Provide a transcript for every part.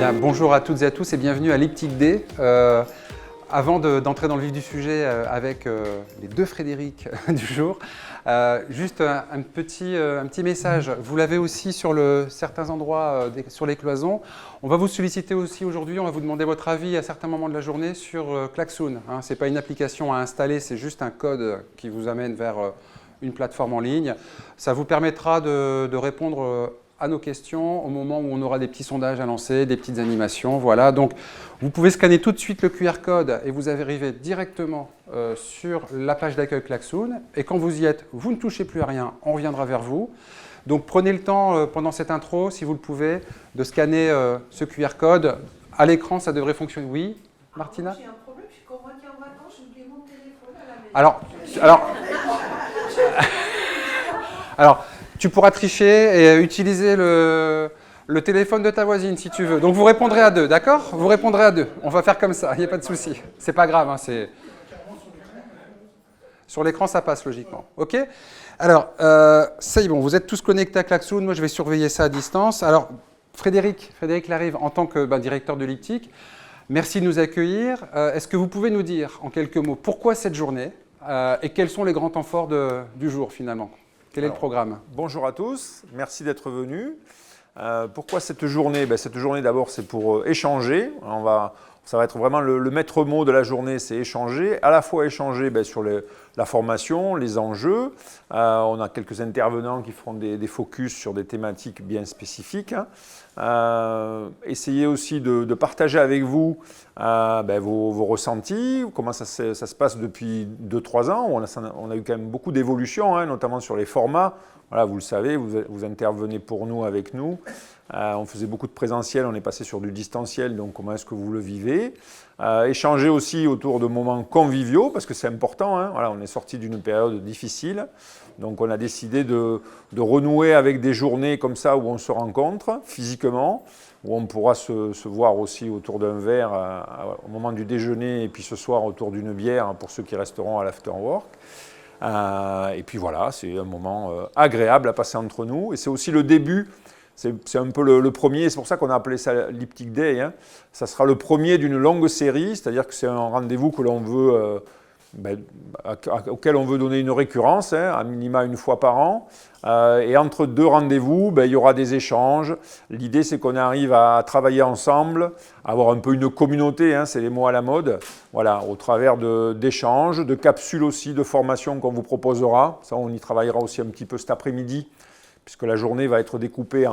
Bien, bonjour à toutes et à tous et bienvenue à l'Iptic Day. Avant d'entrer dans le vif du sujet avec les deux Frédéric du jour, juste un petit message. Vous l'avez aussi sur certains endroits sur les cloisons. On va vous solliciter aussi aujourd'hui, on va vous demander votre avis à certains moments de la journée sur Klaxoon. Ce n'est pas une application à installer, c'est juste un code qui vous amène vers une plateforme en ligne. Ça vous permettra de répondre à nos questions au moment où on aura des petits sondages à lancer, des petites animations. Voilà. Donc, vous pouvez scanner tout de suite le QR code et vous arrivez directement sur la page d'accueil Klaxoon. Et quand vous y êtes, vous ne touchez plus à rien, on reviendra vers vous. Donc, prenez le temps pendant cette intro, si vous le pouvez, de scanner ce QR code. À l'écran, ça devrait fonctionner. Oui, Martina ? J'ai un problème, je suis convaincue en vacances, j'ai oublié mon téléphone à la maison. Alors, tu pourras tricher et utiliser le téléphone de ta voisine si tu veux. Donc vous répondrez à deux, d'accord? Vous répondrez à deux. On va faire comme ça, il n'y a pas de souci. C'est pas grave, c'est... Sur l'écran, ça passe logiquement. OK? Alors, ça y est, bon, vous êtes tous connectés à Klaxoon. Moi, je vais surveiller ça à distance. Alors, Frédéric Larive, en tant que directeur de l'Iptic, merci de nous accueillir. Est-ce que vous pouvez nous dire, en quelques mots, pourquoi cette journée et quels sont les grands temps forts du jour, finalement? Quel est le programme? Bonjour à tous, merci d'être venus. Pourquoi cette journée? Cette journée, d'abord, c'est pour échanger. Ça va être vraiment le maître mot de la journée, c'est échanger. À la fois échanger sur la formation, les enjeux. On a quelques intervenants qui feront des focus sur des thématiques bien spécifiques. Essayez aussi de partager avec vous vos ressentis, comment ça se passe depuis 2-3 ans. On a eu quand même beaucoup d'évolutions, notamment sur les formats. Voilà, vous le savez, vous intervenez pour nous, avec nous. On faisait beaucoup de présentiel, on est passé sur du distanciel, donc comment est-ce que vous le vivez? Échanger aussi autour de moments conviviaux, parce que c'est important. Voilà, on est sorti d'une période difficile, donc on a décidé de renouer avec des journées comme ça où on se rencontre physiquement, où on pourra se voir aussi autour d'un verre au moment du déjeuner, et puis ce soir autour d'une bière pour ceux qui resteront à l'afterwork. Et puis voilà, c'est un moment agréable à passer entre nous, et c'est aussi le début. C'est un peu le premier, c'est pour ça qu'on a appelé ça l'Iptic Day. Ça sera le premier d'une longue série, c'est-à-dire que c'est un rendez-vous que l'on veut, auquel on veut donner une récurrence, à minima une fois par an. Et entre deux rendez-vous, il y aura des échanges. L'idée, c'est qu'on arrive à travailler ensemble, avoir un peu une communauté, c'est les mots à la mode, voilà, au travers d'échanges, de capsules aussi, de formations qu'on vous proposera. Ça, on y travaillera aussi un petit peu cet après-midi, puisque la journée va être découpée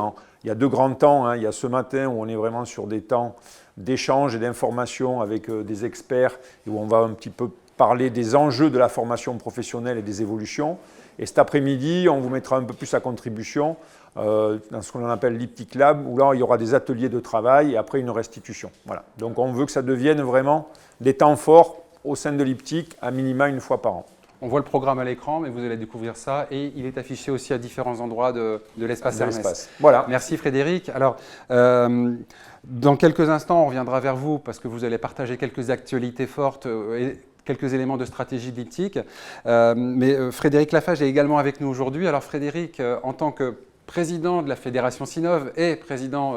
il y a 2 grands temps. Il y a ce matin où on est vraiment sur des temps d'échange et d'information avec des experts, et où on va un petit peu parler des enjeux de la formation professionnelle et des évolutions. Et cet après-midi, on vous mettra un peu plus à contribution dans ce qu'on appelle l'Iptic Lab, où là, il y aura des ateliers de travail et après une restitution. Voilà. Donc, on veut que ça devienne vraiment des temps forts au sein de l'Iptic, à minima une fois par an. On voit le programme à l'écran, mais vous allez découvrir ça et il est affiché aussi à différents endroits de l'espace Hermès. Voilà. Merci Frédéric. Alors, dans quelques instants, on reviendra vers vous parce que vous allez partager quelques actualités fortes et quelques éléments de stratégie de l'Iptic. Mais Frédéric Lafage est également avec nous aujourd'hui. Alors Frédéric, en tant que président de la Fédération Sinov et président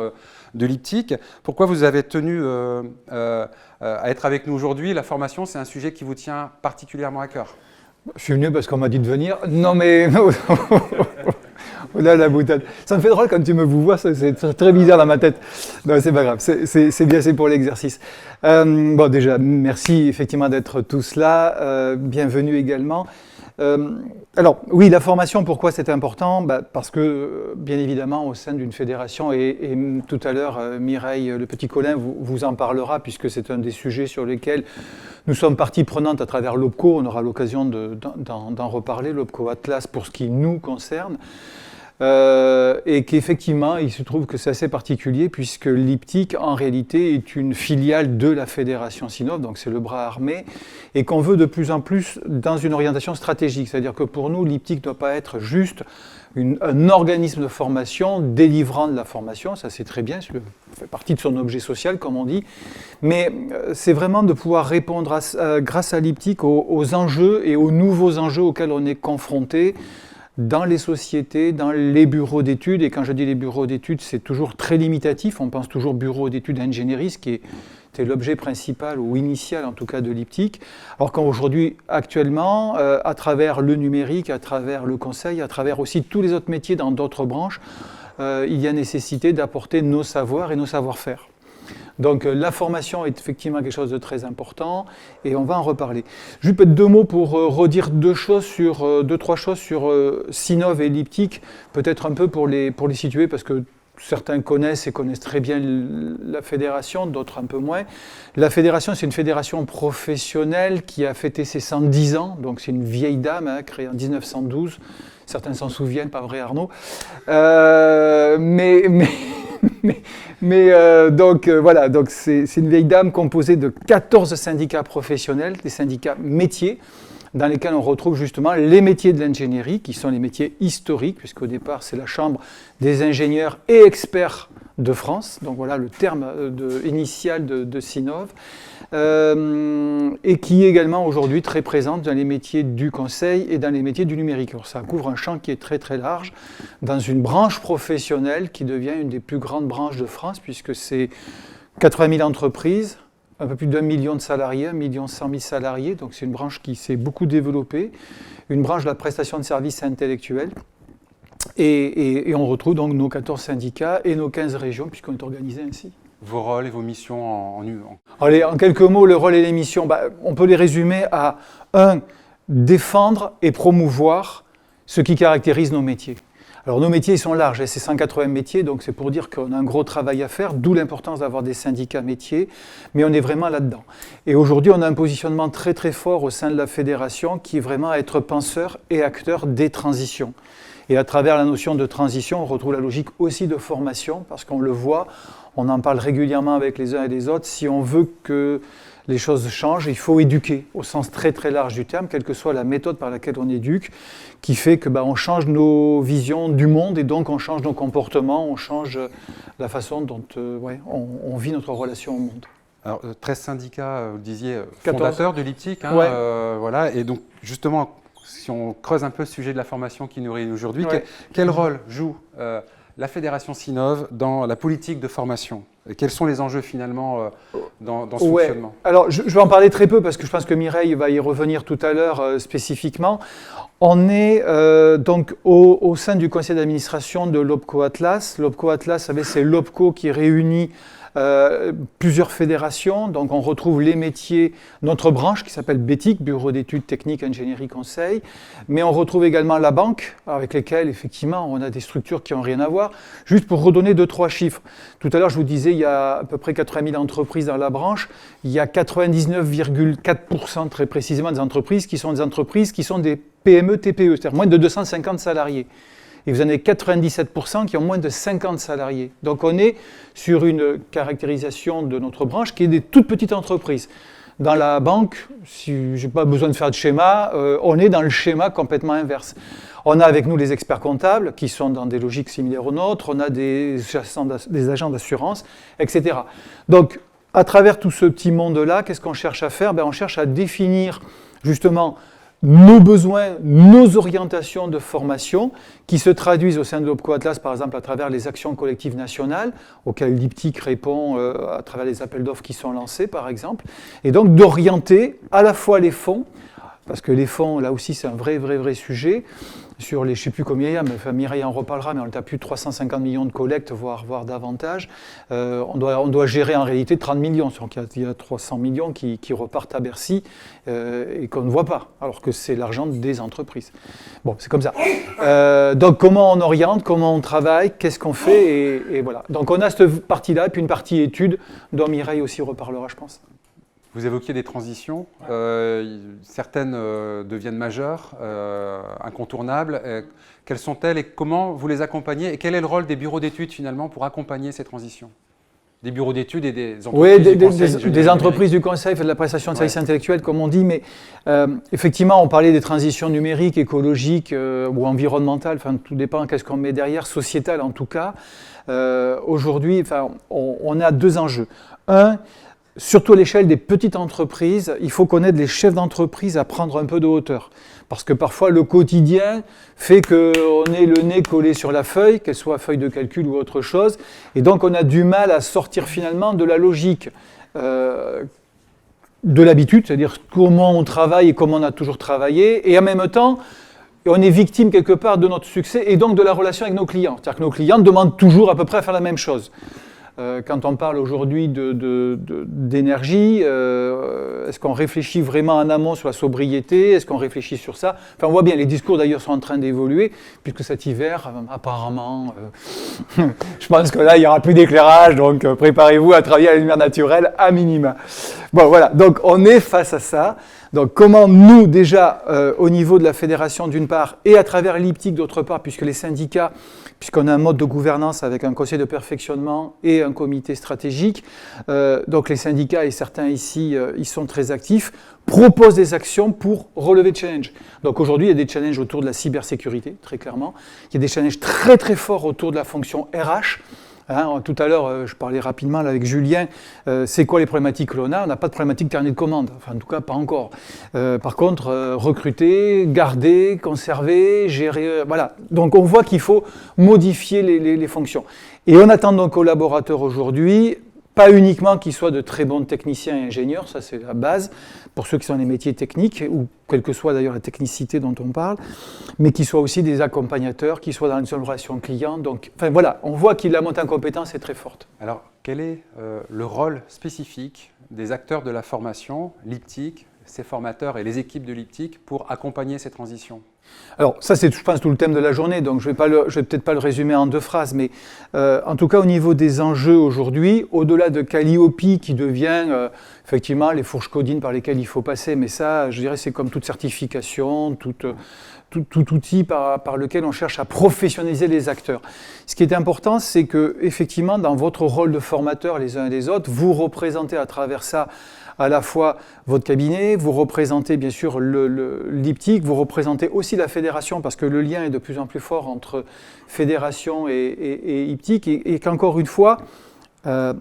de l'Iptic, pourquoi vous avez tenu à être avec nous aujourd'hui? La formation, c'est un sujet qui vous tient particulièrement à cœur. Je suis venu parce qu'on m'a dit de venir. Non mais... Oh là la boutade. Ça me fait drôle quand tu me vous vois, c'est très bizarre dans ma tête. Non, c'est pas grave, c'est bien, c'est pour l'exercice. Bon déjà, merci effectivement d'être tous là. Bienvenue également. Alors oui, la formation, pourquoi c'est important? Parce que bien évidemment au sein d'une fédération, et tout à l'heure Mireille Le Petit-Colin vous en parlera, puisque c'est un des sujets sur lesquels nous sommes partie prenante à travers l'OPCO. On aura l'occasion d'en reparler, l'OPCO Atlas pour ce qui nous concerne. Et qu'effectivement, il se trouve que c'est assez particulier puisque l'Iptic, en réalité, est une filiale de la Fédération Sinov, donc c'est le bras armé, et qu'on veut de plus en plus dans une orientation stratégique. C'est-à-dire que pour nous, l'Iptic ne doit pas être juste un organisme de formation délivrant de la formation, ça c'est très bien, ça fait partie de son objet social, comme on dit, mais c'est vraiment de pouvoir répondre grâce à l'Iptic aux enjeux et aux nouveaux enjeux auxquels on est confronté, dans les sociétés, dans les bureaux d'études. Et quand je dis les bureaux d'études, c'est toujours très limitatif. On pense toujours bureau d'études d'ingénierie, ce qui était l'objet principal ou initial en tout cas de l'IPTIC. Alors qu'aujourd'hui, actuellement, à travers le numérique, à travers le conseil, à travers aussi tous les autres métiers dans d'autres branches, il y a nécessité d'apporter nos savoirs et nos savoir-faire. Donc la formation est effectivement quelque chose de très important et on va en reparler. Juste peut-être deux mots pour redire deux, trois choses sur Sinov et l'IPTIC, peut-être un peu pour les situer parce que certains connaissent et connaissent très bien la fédération, d'autres un peu moins. La fédération, c'est une fédération professionnelle qui a fêté ses 110 ans, donc c'est une vieille dame, hein, créée en 1912. Certains s'en souviennent, pas vrai Arnaud. Voilà, donc c'est une vieille dame composée de 14 syndicats professionnels, des syndicats métiers, dans lesquels on retrouve justement les métiers de l'ingénierie, qui sont les métiers historiques, puisqu'au départ c'est la Chambre des ingénieurs et experts de France, donc voilà le terme initial de Sinov, et qui est également aujourd'hui très présente dans les métiers du conseil et dans les métiers du numérique. Alors ça couvre un champ qui est très très large, dans une branche professionnelle qui devient une des plus grandes branches de France, puisque c'est 80 000 entreprises, un peu plus d'1 million de salariés, 1 100 000 salariés, donc c'est une branche qui s'est beaucoup développée, une branche de la prestation de services intellectuels. Et on retrouve donc nos 14 syndicats et nos 15 régions, puisqu'on est organisé ainsi. Vos rôles et vos missions Allez, en quelques mots, le rôle et les missions, on peut les résumer à 1. Défendre et promouvoir ce qui caractérise nos métiers. Alors nos métiers ils sont larges, c'est 180 métiers, donc c'est pour dire qu'on a un gros travail à faire, d'où l'importance d'avoir des syndicats métiers, mais on est vraiment là-dedans. Et aujourd'hui on a un positionnement très très fort au sein de la fédération qui est vraiment à être penseur et acteur des transitions. Et à travers la notion de transition, on retrouve la logique aussi de formation, parce qu'on le voit, on en parle régulièrement avec les uns et les autres, si on veut que les choses changent, il faut éduquer au sens très très large du terme, quelle que soit la méthode par laquelle on éduque, qui fait que on change nos visions du monde et donc on change nos comportements, on change la façon dont on vit notre relation au monde. Alors 13 syndicats, vous le disiez, 14. fondateurs de l'IPTIC, hein, Ouais. voilà, et donc justement, si on creuse un peu le sujet de la formation qui nous réunit aujourd'hui, Ouais. quel rôle joue la Fédération Sinov dans la politique de formation? Et quels sont les enjeux finalement dans ce fonctionnement? Alors je vais en parler très peu parce que je pense que Mireille va y revenir tout à l'heure spécifiquement. On est donc au sein du conseil d'administration de l'OPCO Atlas. L'OPCO Atlas, c'est l'OPCO qui réunit plusieurs fédérations, donc on retrouve les métiers, notre branche qui s'appelle BETIC, Bureau d'études techniques, ingénierie, conseil, mais on retrouve également la banque, avec lesquelles effectivement on a des structures qui n'ont rien à voir. Juste pour redonner 2-3 chiffres, tout à l'heure je vous disais il y a à peu près 80 000 entreprises dans la branche, il y a 99,4% très précisément des entreprises qui sont des PME, TPE, c'est-à-dire moins de 250 salariés. Et vous en avez 97% qui ont moins de 50 salariés. Donc on est sur une caractérisation de notre branche qui est des toutes petites entreprises. Dans la banque, si je n'ai pas besoin de faire de schéma, on est dans le schéma complètement inverse. On a avec nous les experts comptables qui sont dans des logiques similaires aux nôtres, on a des agents d'assurance, etc. Donc à travers tout ce petit monde-là, qu'est-ce qu'on cherche à faire? On cherche à définir justement nos besoins, nos orientations de formation qui se traduisent au sein de l'OPCO Atlas, par exemple, à travers les actions collectives nationales, auxquelles l'IPTIC répond à travers les appels d'offres qui sont lancés, par exemple, et donc d'orienter à la fois les fonds, parce que les fonds, là aussi, c'est un vrai sujet, sur les, je ne sais plus combien il y a, mais Mireille en reparlera, mais on est à plus de 350 millions de collectes, voire davantage. On doit gérer en réalité 30 millions, donc il y a 300 millions qui repartent à Bercy et qu'on ne voit pas, alors que c'est l'argent des entreprises. Bon, c'est comme ça. Donc comment on oriente, comment on travaille, qu'est-ce qu'on fait, et voilà. Donc on a cette partie-là, et puis une partie études, dont Mireille aussi reparlera, je pense. Vous évoquiez des transitions, certaines deviennent majeures, incontournables. Quelles sont-elles et comment vous les accompagnez? Et quel est le rôle des bureaux d'études finalement pour accompagner ces transitions? Des bureaux d'études et des entreprises du conseil des entreprises du conseil, de la prestation de services intellectuels, comme on dit, mais effectivement, on parlait des transitions numériques, écologiques ou environnementales, enfin, tout dépend qu'est-ce qu'on met derrière, sociétales en tout cas. Aujourd'hui, on a deux enjeux. Un, surtout à l'échelle des petites entreprises, il faut connaître les chefs d'entreprise à prendre un peu de hauteur. Parce que parfois, le quotidien fait qu'on ait le nez collé sur la feuille, qu'elle soit feuille de calcul ou autre chose, et donc on a du mal à sortir finalement de la logique de l'habitude, c'est-à-dire comment on travaille et comment on a toujours travaillé, et en même temps, on est victime quelque part de notre succès et donc de la relation avec nos clients. C'est-à-dire que nos clients demandent toujours à peu près à faire la même chose. Quand on parle aujourd'hui d'énergie, est-ce qu'on réfléchit vraiment en amont sur la sobriété? Est-ce qu'on réfléchit sur ça? Enfin, on voit bien, les discours d'ailleurs sont en train d'évoluer, puisque cet hiver, apparemment, je pense que là, il n'y aura plus d'éclairage, donc préparez-vous à travailler à la lumière naturelle à minima. Bon, voilà, donc on est face à ça. Donc comment nous, déjà, au niveau de la fédération d'une part, et à travers l'IPTIC d'autre part, puisque les syndicats, puisqu'on a un mode de gouvernance avec un conseil de perfectionnement et un comité stratégique, donc les syndicats, et certains ici, ils sont très actifs, proposent des actions pour relever le challenge. Donc aujourd'hui, il y a des challenges autour de la cybersécurité, très clairement. Il y a des challenges très très forts autour de la fonction RH. Tout à l'heure, je parlais rapidement là, avec Julien, c'est quoi les problématiques que l'on a? On n'a pas de problématique de carnet de commandes, enfin en tout cas pas encore. Par contre, recruter, garder, conserver, gérer, voilà. Donc on voit qu'il faut modifier les fonctions. Et on attend donc aux collaborateurs aujourd'hui, pas uniquement qu'ils soient de très bons techniciens et ingénieurs, ça c'est la base, pour ceux qui sont dans les métiers techniques, ou quelle que soit d'ailleurs la technicité dont on parle, mais qu'ils soient aussi des accompagnateurs, qu'ils soient dans une seule relation client. Donc, enfin voilà, on voit que la montée en compétence est très forte. Alors, quel est le rôle spécifique des acteurs de la formation, l'IPTIC, ses formateurs et les équipes de l'IPTIC pour accompagner ces transitions? Alors ça c'est, je pense, tout le thème de la journée, donc je vais peut-être pas le résumer en 2 phrases, mais en tout cas au niveau des enjeux aujourd'hui, au-delà de Calliope qui devient effectivement les fourches codines par lesquelles il faut passer, mais ça je dirais c'est comme toute certification, tout outil par lequel on cherche à professionnaliser les acteurs. Ce qui est important, c'est que effectivement dans votre rôle de formateur les uns et les autres, vous représentez à travers ça à la fois votre cabinet, vous représentez bien sûr l'IPTIC, vous représentez aussi la fédération parce que le lien est de plus en plus fort entre fédération et IPTIC et qu'encore une fois, on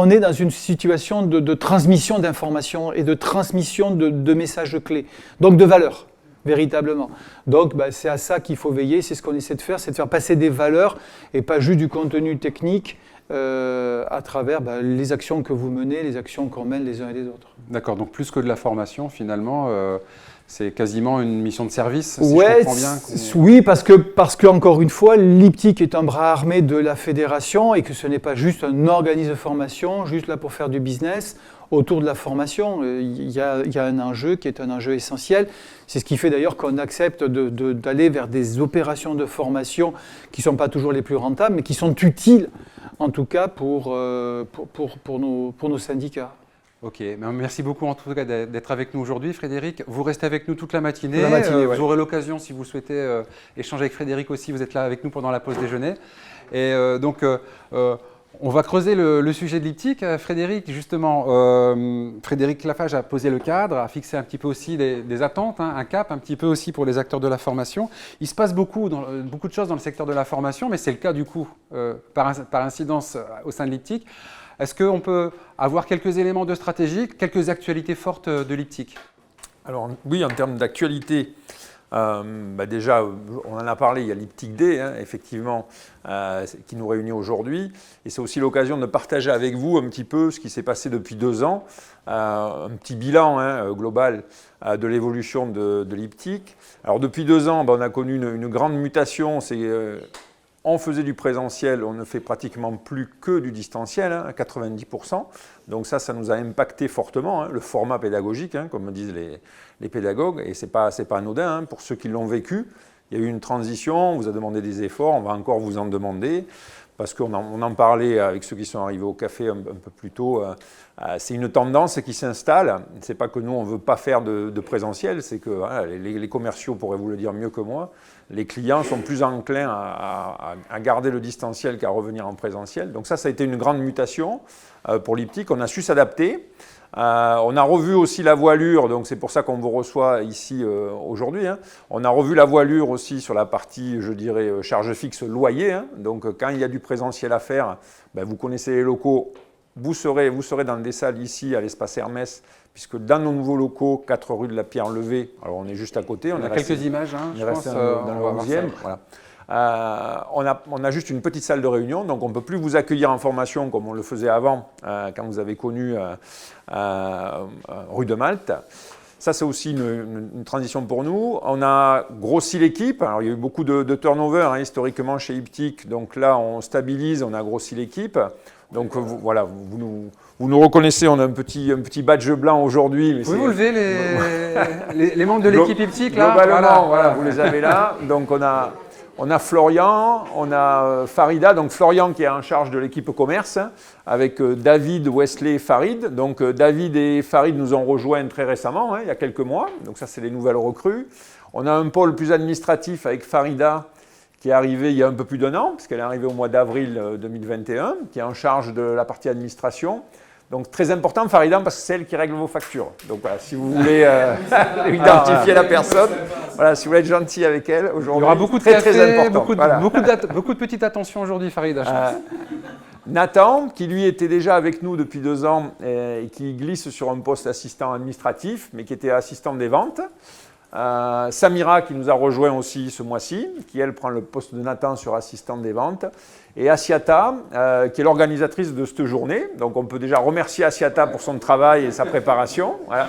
est dans une situation de transmission d'informations et de transmission de messages clés, donc de valeurs. Véritablement. Donc c'est à ça qu'il faut veiller, c'est ce qu'on essaie de faire, c'est de faire passer des valeurs et pas juste du contenu technique à travers les actions que vous menez, les actions qu'on mène les uns et les autres. D'accord, donc plus que de la formation finalement, c'est quasiment une mission de service, si ouais, je comprends bien. Oui, parce que encore une fois, l'IPTIC est un bras armé de la fédération et que ce n'est pas juste un organisme de formation, juste là pour faire du business. Autour de la formation, il y a un enjeu qui est un enjeu essentiel. C'est ce qui fait d'ailleurs qu'on accepte d'aller vers des opérations de formation qui ne sont pas toujours les plus rentables, mais qui sont utiles, en tout cas, pour nos syndicats. Ok, merci beaucoup en tout cas d'être avec nous aujourd'hui, Frédéric. Vous restez avec nous toute la matinée. Ouais. Vous aurez l'occasion, si vous souhaitez échanger avec Frédéric aussi, vous êtes là avec nous pendant la pause déjeuner. Et on va creuser le sujet de l'IPTIC. Frédéric, justement, Frédéric Lafage a posé le cadre, a fixé un petit peu aussi des attentes, un cap un petit peu aussi pour les acteurs de la formation. Il se passe beaucoup de choses dans le secteur de la formation, mais c'est le cas du coup par incidence au sein de l'IPTIC. Est-ce qu'on peut avoir quelques éléments de stratégie, quelques actualités fortes de l'IPTIC? Alors oui, en termes d'actualité, déjà, on en a parlé, il y a l'IPTIC Day, effectivement, qui nous réunit aujourd'hui. Et c'est aussi l'occasion de partager avec vous un petit peu ce qui s'est passé depuis 2 ans, un petit bilan global de l'évolution de l'IPTIC. Alors depuis 2 ans, on a connu une grande mutation, on faisait du présentiel, on ne fait pratiquement plus que du distanciel, à 90%. Donc ça nous a impacté fortement, le format pédagogique, comme disent les pédagogues, et ce n'est pas anodin pour ceux qui l'ont vécu. Il y a eu une transition, on vous a demandé des efforts, on va encore vous en demander, parce qu'on en parlait avec ceux qui sont arrivés au café un peu plus tôt. C'est une tendance qui s'installe. Ce n'est pas que nous, on ne veut pas faire de présentiel, c'est que les commerciaux pourraient vous le dire mieux que moi. Les clients sont plus enclins à garder le distanciel qu'à revenir en présentiel. Donc ça a été une grande mutation pour l'IPTIC. On a su s'adapter. On a revu aussi la voilure, donc c'est pour ça qu'on vous reçoit ici aujourd'hui. On a revu la voilure aussi sur la partie, je dirais, charge fixe loyer. Donc quand il y a du présentiel à faire, vous connaissez les locaux, vous serez dans des salles ici à l'espace Hermès, puisque dans nos nouveaux locaux, 4 rue de la Pierre-Levée, alors on est juste à côté. On a quelques images, hein, je pense, dans le 11e. Voilà. On a juste une petite salle de réunion, donc on ne peut plus vous accueillir en formation comme on le faisait avant, quand vous avez connu rue de Malte. Ça, c'est aussi une transition pour nous. On a grossi l'équipe. Alors, il y a eu beaucoup de turnover historiquement chez Iptic. Donc là, on stabilise, on a grossi l'équipe. Donc voilà, vous nous reconnaissez, on a un petit badge blanc aujourd'hui. Vous levez les membres de l'équipe Iptic là? Globalement, voilà, vous les avez là. Donc on a Florian, on a Farida, donc Florian qui est en charge de l'équipe commerce, avec David, Wesley et Farid. Donc David et Farid nous ont rejoints très récemment, il y a quelques mois. Donc ça, c'est les nouvelles recrues. On a un pôle plus administratif avec Farida, qui est arrivée il y a un peu plus d'1 an, puisqu'elle est arrivée au mois d'avril 2021, qui est en charge de la partie administration. Donc très important, Farida, parce que c'est elle qui règle vos factures. Donc voilà, si vous voulez identifier la personne, voilà, si vous voulez être gentil avec elle, aujourd'hui, il y aura beaucoup de très important. Beaucoup de petites attentions aujourd'hui, Farida, je pense. Nathan, qui lui était déjà avec nous depuis 2 ans et qui glisse sur un poste assistant administratif, mais qui était assistant des ventes. Samira, qui nous a rejoint aussi ce mois-ci, qui elle prend le poste de Nathan sur assistante des ventes. Et Assiata, qui est l'organisatrice de cette journée. Donc on peut déjà remercier Assiata pour son travail et sa préparation. Voilà.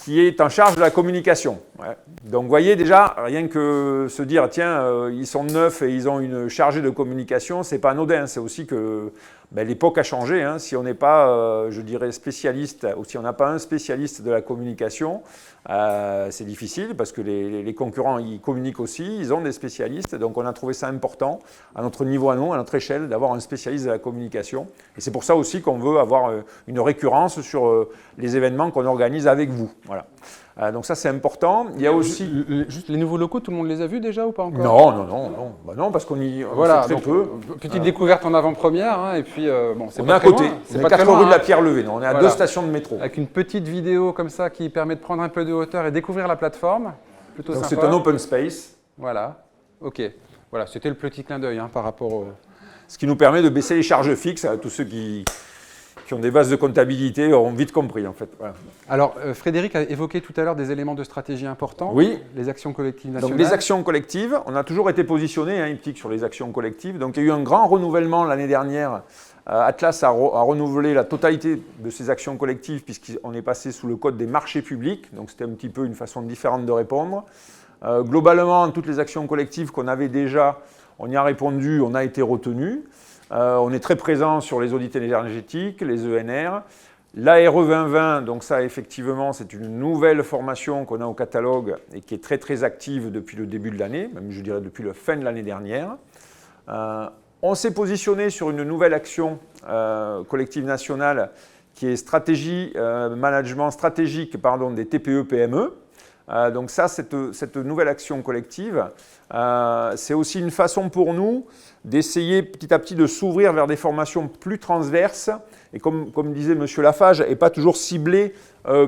Qui est en charge de la communication. Ouais. Donc vous voyez déjà, rien que se dire, tiens, ils sont 9 et ils ont une chargée de communication, c'est pas anodin, c'est aussi que l'époque a changé. Hein. Si on n'est pas, je dirais, spécialiste, ou si on n'a pas un spécialiste de la communication, c'est difficile parce que les concurrents, ils communiquent aussi, ils ont des spécialistes, donc on a trouvé ça important, à notre niveau à nous, à notre échelle, d'avoir un spécialiste de la communication. Et c'est pour ça aussi qu'on veut avoir une récurrence sur les événements qu'on organise avec vous. Voilà. Donc ça, c'est important. Il y a aussi... Juste les nouveaux locaux, tout le monde les a vus déjà ou pas encore? Non, parce qu'on y voilà, fait très peu. Petite découverte en avant-première, hein, et puis bon, c'est on pas est à très côté, loin, c'est 4 rue de la Pierre-Levée, on est à 2 stations de métro. Avec une petite vidéo comme ça qui permet de prendre un peu de hauteur et découvrir la plateforme. Plutôt donc sympa. c'est un open space. Voilà, ok. Voilà, c'était le petit clin d'œil par rapport au... Ce qui nous permet de baisser les charges fixes à tous ceux qui ont des bases de comptabilité auront vite compris en fait. Voilà. Alors Frédéric a évoqué tout à l'heure des éléments de stratégie importants. Oui. Les actions collectives nationales. Donc les actions collectives, on a toujours été positionné, Iptic, sur les actions collectives. Donc il y a eu un grand renouvellement l'année dernière. Atlas a renouvelé la totalité de ses actions collectives puisqu'on est passé sous le code des marchés publics. Donc c'était un petit peu une façon différente de répondre. Globalement, toutes les actions collectives qu'on avait déjà, on y a répondu, on a été retenu. On est très présent sur les audits énergétiques, les ENR. L'ARE 2020, donc ça effectivement c'est une nouvelle formation qu'on a au catalogue et qui est très très active depuis le début de l'année, même je dirais depuis la fin de l'année dernière. On s'est positionné sur une nouvelle action collective nationale qui est stratégie, management stratégique des TPE-PME. Donc ça, cette nouvelle action collective, c'est aussi une façon pour nous d'essayer petit à petit de s'ouvrir vers des formations plus transverses et comme disait M. Lafage, et pas toujours ciblées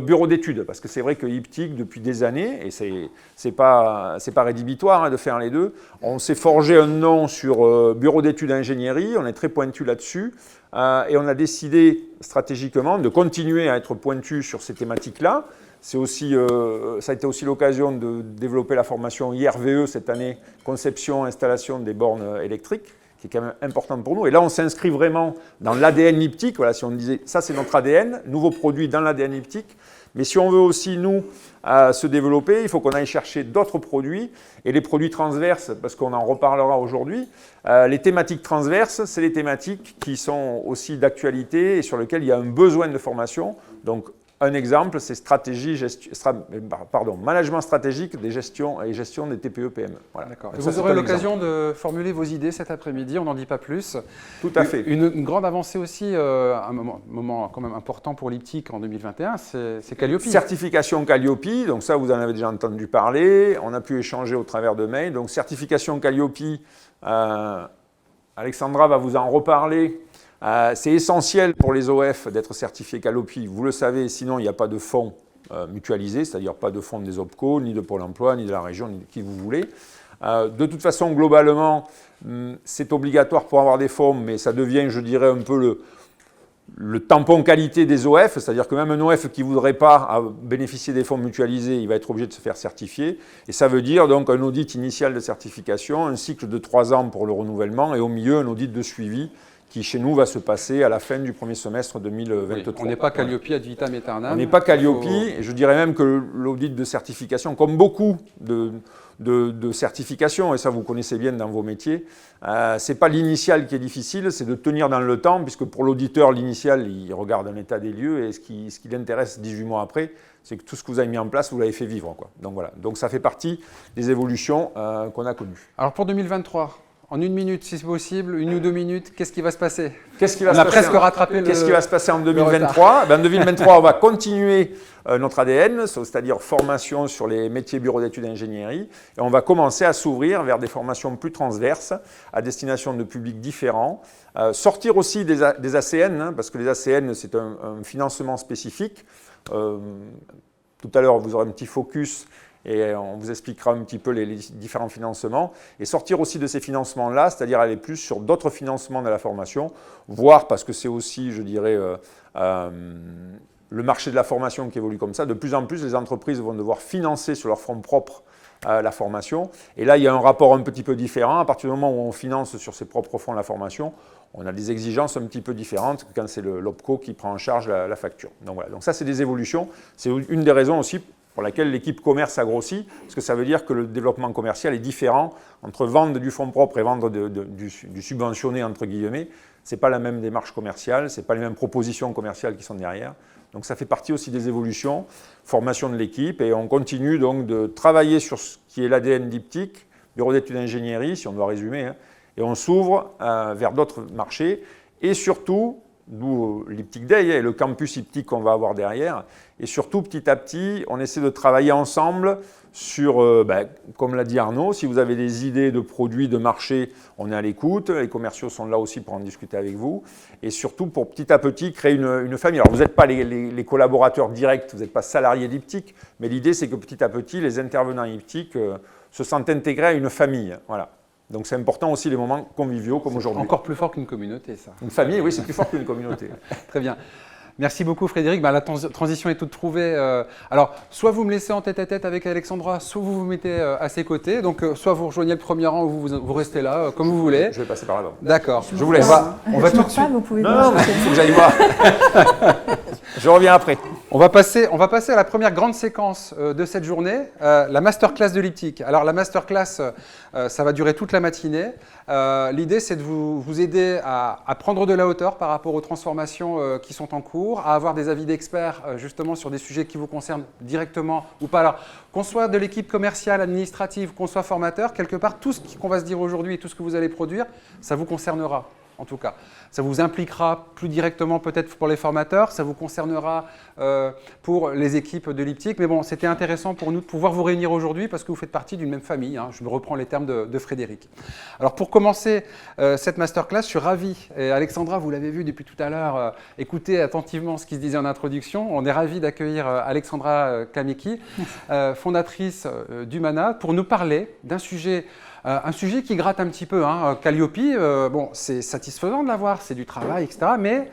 bureau d'études. Parce que c'est vrai que Iptic, depuis des années, et c'est pas rédhibitoire de faire les deux, on s'est forgé un nom sur bureau d'études ingénierie, on est très pointu là-dessus, et on a décidé stratégiquement de continuer à être pointu sur ces thématiques-là. Ça a été aussi l'occasion de développer la formation IRVE cette année, conception, installation des bornes électriques, qui est quand même importante pour nous. Et là, on s'inscrit vraiment dans l'ADN Iptic. Voilà, si on disait, ça c'est notre ADN, nouveau produit dans l'ADN Iptic. Mais si on veut aussi, nous, se développer, il faut qu'on aille chercher d'autres produits. Et les produits transverses, parce qu'on en reparlera aujourd'hui, les thématiques transverses, c'est les thématiques qui sont aussi d'actualité et sur lesquelles il y a un besoin de formation. Donc, un exemple, c'est management stratégique des gestions et gestion des TPE-PME. Voilà. D'accord. Vous aurez l'occasion de formuler vos idées cet après-midi, on n'en dit pas plus. Tout à fait. Une grande avancée aussi, un moment quand même important pour l'Iptic en 2021, c'est Calliope. Certification Calliope, donc ça vous en avez déjà entendu parler, on a pu échanger au travers de mails. Donc certification Calliope, Alexandra va vous en reparler. C'est essentiel pour les OF d'être certifiés Calliope, vous le savez, sinon il n'y a pas de fonds mutualisés, c'est-à-dire pas de fonds des OPCO, ni de Pôle emploi, ni de la région, ni de qui vous voulez. De toute façon, globalement, c'est obligatoire pour avoir des fonds, mais ça devient, je dirais, un peu le tampon qualité des OF, c'est-à-dire que même un OF qui ne voudrait pas bénéficier des fonds mutualisés, il va être obligé de se faire certifier. Et ça veut dire donc un audit initial de certification, un cycle de 3 ans pour le renouvellement et au milieu un audit de suivi qui chez nous va se passer à la fin du premier semestre 2023. Oui, on n'est pas Calliope ad vitam aeternam. On n'est pas Calliope, et je dirais même que l'audit de certification, comme beaucoup de certifications, et ça vous connaissez bien dans vos métiers, ce n'est pas l'initial qui est difficile, c'est de tenir dans le temps, puisque pour l'auditeur, l'initial, il regarde un état des lieux, et ce qui l'intéresse 18 mois après, c'est que tout ce que vous avez mis en place, vous l'avez fait vivre, quoi. Donc voilà, donc ça fait partie des évolutions qu'on a connues. Alors pour 2023, en 1 minute, si c'est possible, 1 ou 2 minutes, qu'est-ce qui va se passer? On a presque rattrapé Qu'est-ce qui va se passer en 2023? En 2023, on va continuer notre ADN, c'est-à-dire formation sur les métiers bureaux d'études d'ingénierie, et on va commencer à s'ouvrir vers des formations plus transverses, à destination de publics différents. Sortir aussi des ACN, hein, parce que les ACN, c'est un financement spécifique. Tout à l'heure, vous aurez un petit focus et on vous expliquera un petit peu les différents financements. Et sortir aussi de ces financements-là, c'est-à-dire aller plus sur d'autres financements de la formation, voire, parce que c'est aussi, je dirais, le marché de la formation qui évolue comme ça, de plus en plus, les entreprises vont devoir financer sur leur fonds propres la formation. Et là, il y a un rapport un petit peu différent. À partir du moment où on finance sur ses propres fonds la formation, on a des exigences un petit peu différentes que quand c'est l'OPCO qui prend en charge la facture. Donc voilà, donc ça, c'est des évolutions. C'est une des raisons aussi pour laquelle l'équipe commerce a grossi, parce que ça veut dire que le développement commercial est différent entre vendre du fonds propre et vendre du subventionné, entre guillemets. Ce n'est pas la même démarche commerciale, ce n'est pas les mêmes propositions commerciales qui sont derrière. Donc ça fait partie aussi des évolutions, formation de l'équipe, et on continue donc de travailler sur ce qui est l'ADN d'IPTIC, bureau d'études d'ingénierie, si on doit résumer, hein, et on s'ouvre vers d'autres marchés, et surtout, d'où l'IPTIC Day et le campus IPTIC qu'on va avoir derrière, et surtout petit à petit, on essaie de travailler ensemble sur, comme l'a dit Arnaud, si vous avez des idées de produits, de marché, on est à l'écoute, les commerciaux sont là aussi pour en discuter avec vous, et surtout pour petit à petit créer une famille. Alors vous n'êtes pas les collaborateurs directs, vous n'êtes pas salariés d'IPTIC, mais l'idée c'est que petit à petit, les intervenants IPTIC se sentent intégrés à une famille. Voilà. Donc c'est important aussi les moments conviviaux comme aujourd'hui. Encore plus fort qu'une communauté, ça. Une famille, oui, c'est plus fort qu'une communauté. Très bien. Merci beaucoup Frédéric. La transition est toute trouvée. Alors, soit vous me laissez en tête-à-tête avec Alexandra, soit vous vous mettez à ses côtés. Donc, soit vous rejoignez le premier rang ou vous restez là, comme vous voulez. Je vais passer par là-bas. D'accord. Je vous laisse. On va tout de suite. Vous pouvez Non, il faut que j'aille voir. Je reviens après. On va passer à la première grande séquence de cette journée, la masterclass de l'IPTIC. Alors la masterclass, ça va durer toute la matinée. L'idée, c'est de vous aider à prendre de la hauteur par rapport aux transformations qui sont en cours, à avoir des avis d'experts justement sur des sujets qui vous concernent directement ou pas. Alors qu'on soit de l'équipe commerciale, administrative, qu'on soit formateur, quelque part, tout ce qu'on va se dire aujourd'hui et tout ce que vous allez produire, ça vous concernera. En tout cas, ça vous impliquera plus directement peut-être pour les formateurs, ça vous concernera pour les équipes de l'IPTIC. Mais bon, c'était intéressant pour nous de pouvoir vous réunir aujourd'hui parce que vous faites partie d'une même famille. Hein. Je me reprends les termes de Frédéric. Alors pour commencer cette masterclass, je suis ravi. Et Alexandra, vous l'avez vu depuis tout à l'heure, écoutez attentivement ce qui se disait en introduction. On est ravi d'accueillir Alexandra Kamicki, fondatrice d'Humana, pour nous parler d'un sujet. Un sujet qui gratte un petit peu, hein. Calliope, bon, c'est satisfaisant de l'avoir, c'est du travail, etc. Mais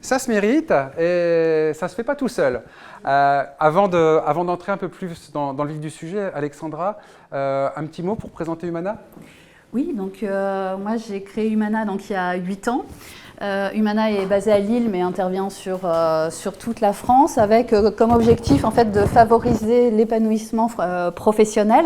ça se mérite et ça ne se fait pas tout seul. Avant d'entrer un peu plus dans le vif du sujet, Alexandra, un petit mot pour présenter Humana ? Oui, donc moi j'ai créé Humana donc, il y a 8 ans. Humana est basée à Lille mais intervient sur toute la France avec comme objectif en fait, de favoriser l'épanouissement professionnel.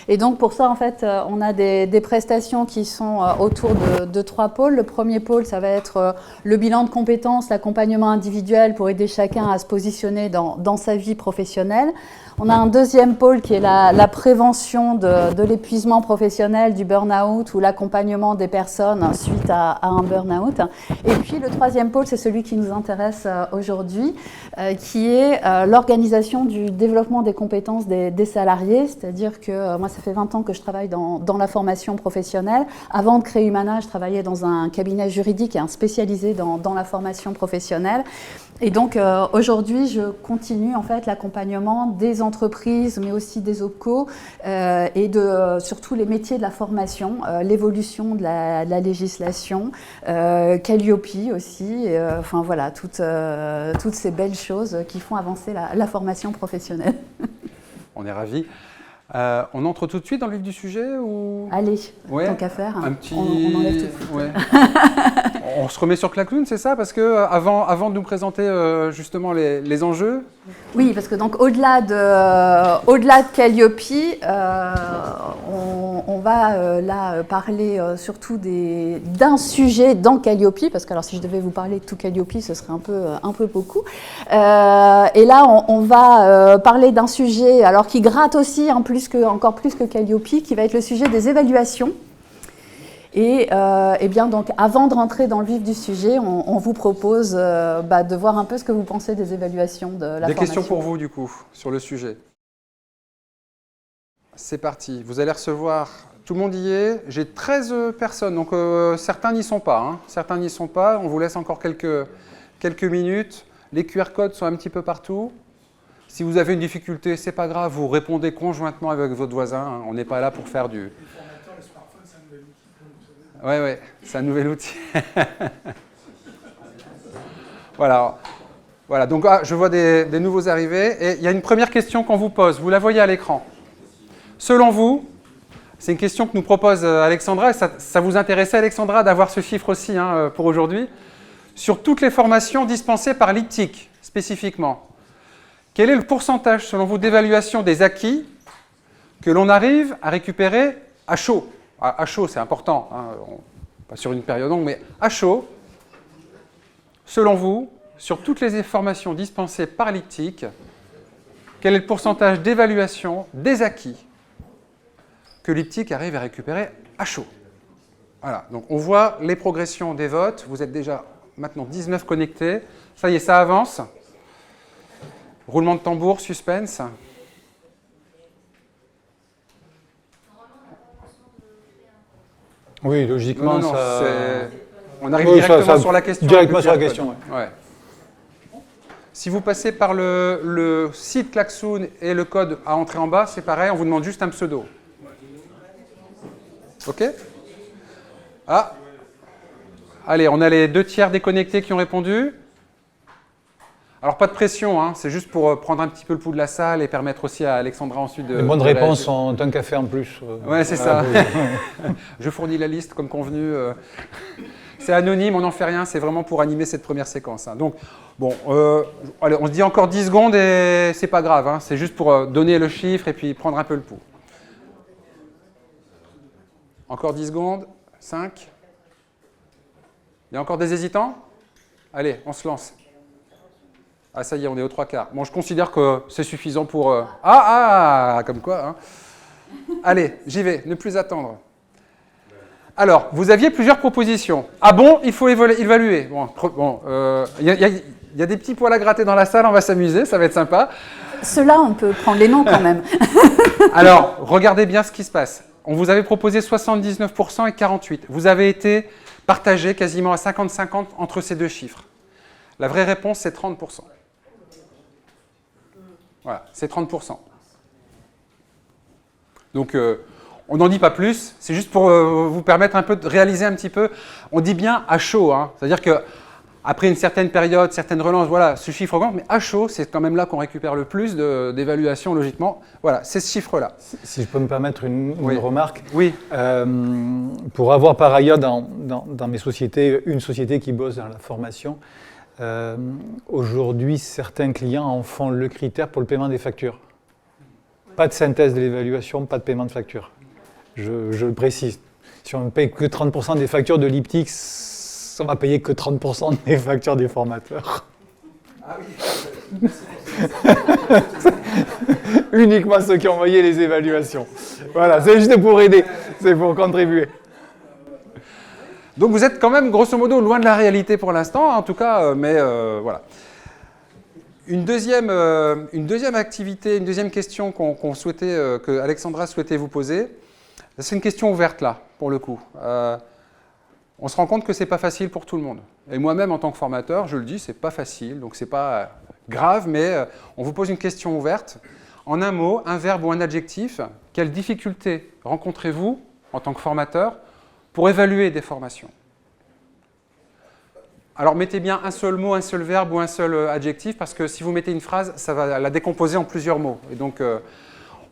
Et donc pour ça en fait, on a des prestations qui sont autour de 3 pôles. Le premier pôle, ça va être le bilan de compétences, l'accompagnement individuel pour aider chacun à se positionner dans sa vie professionnelle. On a un deuxième pôle qui est la prévention de l'épuisement professionnel, du burn-out ou l'accompagnement des personnes suite à un burn-out. Et puis le troisième pôle, c'est celui qui nous intéresse aujourd'hui, qui est l'organisation du développement des compétences des salariés. C'est-à-dire que moi, ça fait 20 ans que je travaille dans la formation professionnelle. Avant de créer Humana, je travaillais dans un cabinet juridique et un spécialisé dans la formation professionnelle. Et donc aujourd'hui, je continue en fait l'accompagnement des entreprises, mais aussi des OPCO et de surtout les métiers de la formation, l'évolution de la législation, Calliope aussi, enfin voilà, toutes ces belles choses qui font avancer la formation professionnelle. On est ravis. On entre tout de suite dans le vif du sujet ou... Allez, Ouais, tant qu'à faire, un petit... on enlève tout de suite. Ouais. On se remet sur Klaxoon, c'est ça? Parce que avant de nous présenter justement les enjeux. Oui, parce que donc au-delà de Calliope, on va là parler surtout d'un sujet dans Calliope, parce que alors si je devais vous parler de tout Calliope, ce serait un peu beaucoup. Et là, on va parler d'un sujet alors qui gratte aussi encore plus que Calliope, qui va être le sujet des évaluations. Et bien donc, avant de rentrer dans le vif du sujet, on vous propose de voir un peu ce que vous pensez des évaluations de la formation. Des questions pour vous, du coup, sur le sujet. C'est parti. Vous allez recevoir, tout le monde y est. J'ai 13 personnes, donc certains n'y sont pas. Hein. Certains n'y sont pas. On vous laisse encore quelques minutes. Les QR codes sont un petit peu partout. Si vous avez une difficulté, c'est pas grave. Vous répondez conjointement avec votre voisin. Hein. On n'est pas là pour faire du... Oui, c'est un nouvel outil. Voilà, donc je vois des nouveaux arrivés. Et il y a une première question qu'on vous pose. Vous la voyez à l'écran. Selon vous, c'est une question que nous propose Alexandra. Et ça vous intéressait, Alexandra, d'avoir ce chiffre aussi pour aujourd'hui. Sur toutes les formations dispensées par l'IPTIC, spécifiquement, quel est le pourcentage, selon vous, d'évaluation des acquis que l'on arrive à récupérer à chaud? À chaud, c'est important, hein, pas sur une période longue, mais à chaud, selon vous, sur toutes les formations dispensées par l'IPTIC, quel est le pourcentage d'évaluation des acquis que l'IPTIC arrive à récupérer à chaud? Voilà, donc on voit les progressions des votes. Vous êtes déjà maintenant 19 connectés. Ça y est, ça avance. Roulement de tambour, suspense. Oui, logiquement, Non, ça... on arrive Oui, directement sur la question. Directement sur la question, oui. Ouais. Si vous passez par le site Klaxoon et le code à entrer en bas, c'est pareil, on vous demande juste un pseudo. OK? Ah. Allez, on a les 2/3 déconnectés qui ont répondu. Alors, pas de pression, hein, c'est juste pour prendre un petit peu le pouls de la salle et permettre aussi à Alexandra ensuite de... Les bonnes réponses sont un café en plus. Ouais, c'est ça. Je fournis la liste comme convenu. C'est anonyme, on n'en fait rien, c'est vraiment pour animer cette première séquence. Hein. Donc, bon, allez, on se dit encore 10 secondes et c'est pas grave, hein, c'est juste pour donner le chiffre et puis prendre un peu le pouls. Encore 10 secondes, 5. Il y a encore des hésitants? Allez, on se lance. Ah, ça y est, on est aux 3/4. Bon, je considère que c'est suffisant pour... comme quoi. Hein. Allez, j'y vais, ne plus attendre. Alors, vous aviez plusieurs propositions. Ah bon, il faut évaluer. Bon, y a des petits poils à gratter dans la salle, on va s'amuser, ça va être sympa. Ceux-là, on peut prendre les noms quand même. Alors, regardez bien ce qui se passe. On vous avait proposé 79% et 48%. Vous avez été partagé quasiment à 50-50 entre ces deux chiffres. La vraie réponse, c'est 30%. Voilà, c'est 30%. Donc, on n'en dit pas plus. C'est juste pour vous permettre un peu de réaliser un petit peu. On dit bien à chaud. Hein. C'est-à-dire qu'après une certaine période, certaines relances, voilà, ce chiffre augmente. Mais à chaud, c'est quand même là qu'on récupère le plus d'évaluation, logiquement. Voilà, c'est ce chiffre-là. Si je peux me permettre une Oui. remarque. Oui. Pour avoir par ailleurs dans mes sociétés, une société qui bosse dans la formation, aujourd'hui, certains clients en font le critère pour le paiement des factures. Pas de synthèse de l'évaluation, pas de paiement de facture. Je le précise. Si on ne paye que 30% des factures de l'IPTIC, on va payer que 30% des factures des formateurs. Ah oui. Uniquement ceux qui ont envoyé les évaluations. Voilà, c'est juste pour aider, c'est pour contribuer. Donc vous êtes quand même grosso modo loin de la réalité pour l'instant, en tout cas, mais voilà. Une deuxième activité, une deuxième question que Alexandra souhaitait vous poser, c'est une question ouverte là, pour le coup. On se rend compte que ce n'est pas facile pour tout le monde. Et moi-même, en tant que formateur, je le dis, ce n'est pas facile, donc ce n'est pas grave, mais on vous pose une question ouverte. En un mot, un verbe ou un adjectif, quelles difficultés rencontrez-vous en tant que formateur pour évaluer des formations? Alors mettez bien un seul mot, un seul verbe ou un seul adjectif, parce que si vous mettez une phrase, ça va la décomposer en plusieurs mots. Et donc,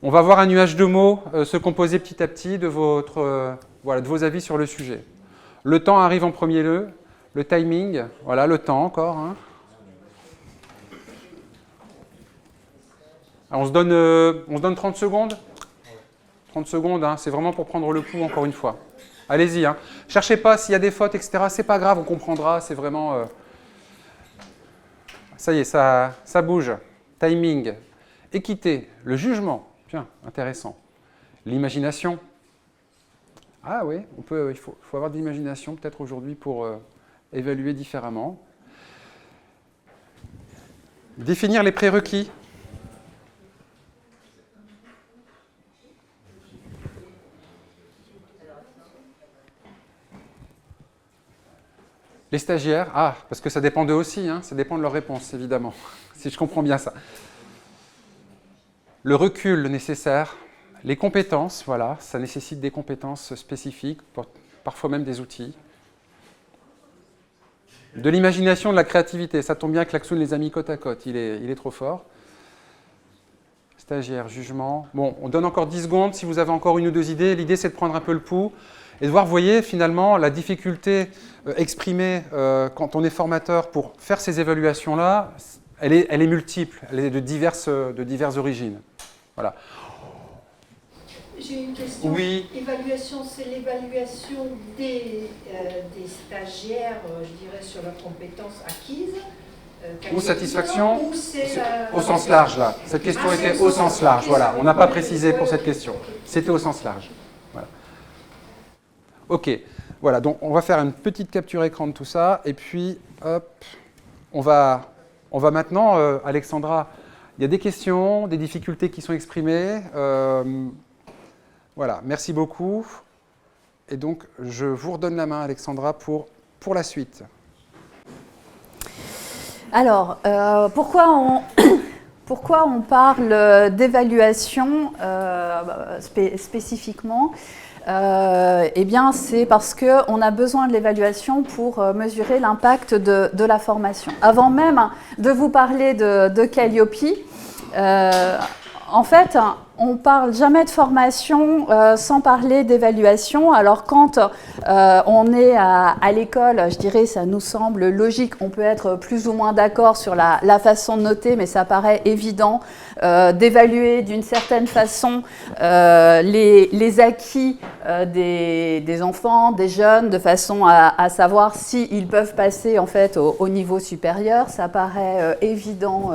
on va voir un nuage de mots se composer petit à petit de vos avis sur le sujet. Le temps arrive en premier lieu, le timing, voilà, le temps encore. Hein. Alors, on se donne 30 secondes. 30 secondes, hein, c'est vraiment pour prendre le pouls encore une fois. Allez-y, hein. Cherchez pas s'il y a des fautes, etc. C'est pas grave, on comprendra, c'est vraiment... Ça y est, ça bouge. Timing, équité, le jugement, tiens, intéressant. L'imagination. Ah oui, il faut avoir de l'imagination peut-être aujourd'hui pour évaluer différemment. Définir les prérequis. Les stagiaires, parce que ça dépend d'eux aussi, hein, ça dépend de leur réponse, évidemment, si je comprends bien ça. Le recul nécessaire, les compétences, voilà, ça nécessite des compétences spécifiques, parfois même des outils. De l'imagination, de la créativité, ça tombe bien que Klaxoon les a mis côte à côte, il est trop fort. Stagiaire, jugement. Bon, on donne encore 10 secondes, si vous avez encore une ou deux idées, l'idée c'est de prendre un peu le pouls. Et de voir, vous voyez, finalement, la difficulté exprimée quand on est formateur pour faire ces évaluations-là, elle est multiple, elle est de diverses origines. Voilà. J'ai une question. Oui. Évaluation, c'est l'évaluation des stagiaires, je dirais, sur leurs compétences acquises. Ou satisfaction, ou c'est au sens large, là. Cette question était au sens large, voilà. On n'a pas précisé pour cette question. C'était au sens large. Voilà. Ok, voilà, donc on va faire une petite capture écran de tout ça, et puis, hop, on va maintenant, Alexandra, il y a des questions, des difficultés qui sont exprimées. Voilà, merci beaucoup. Et donc, je vous redonne la main, Alexandra, pour la suite. Alors, pourquoi on parle d'évaluation spécifiquement? Eh bien, c'est parce qu'on a besoin de l'évaluation pour mesurer l'impact de la formation. Avant même de vous parler de Calliope, en fait, on ne parle jamais de formation sans parler d'évaluation. Alors quand on est à l'école, je dirais, ça nous semble logique. On peut être plus ou moins d'accord sur la façon de noter, mais ça paraît évident d'évaluer d'une certaine façon les acquis des enfants, des jeunes, de façon à savoir s'ils peuvent passer en fait au niveau supérieur. Ça paraît évident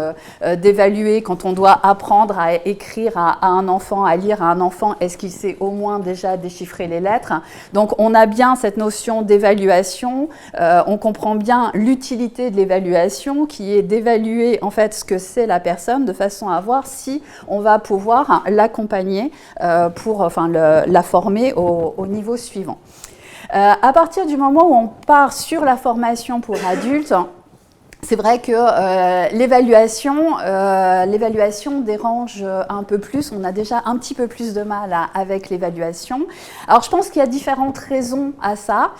d'évaluer quand on doit apprendre à écrire à un enfant, à lire à un enfant, est-ce qu'il sait au moins déjà déchiffrer les lettres? Donc on a bien cette notion d'évaluation, on comprend bien l'utilité de l'évaluation qui est d'évaluer en fait ce que c'est la personne de façon à voir si on va pouvoir l'accompagner pour la former au niveau suivant. À partir du moment où on part sur la formation pour adultes, c'est vrai que l'évaluation dérange un peu plus. On a déjà un petit peu plus de mal avec l'évaluation. Alors, je pense qu'il y a différentes raisons à ça.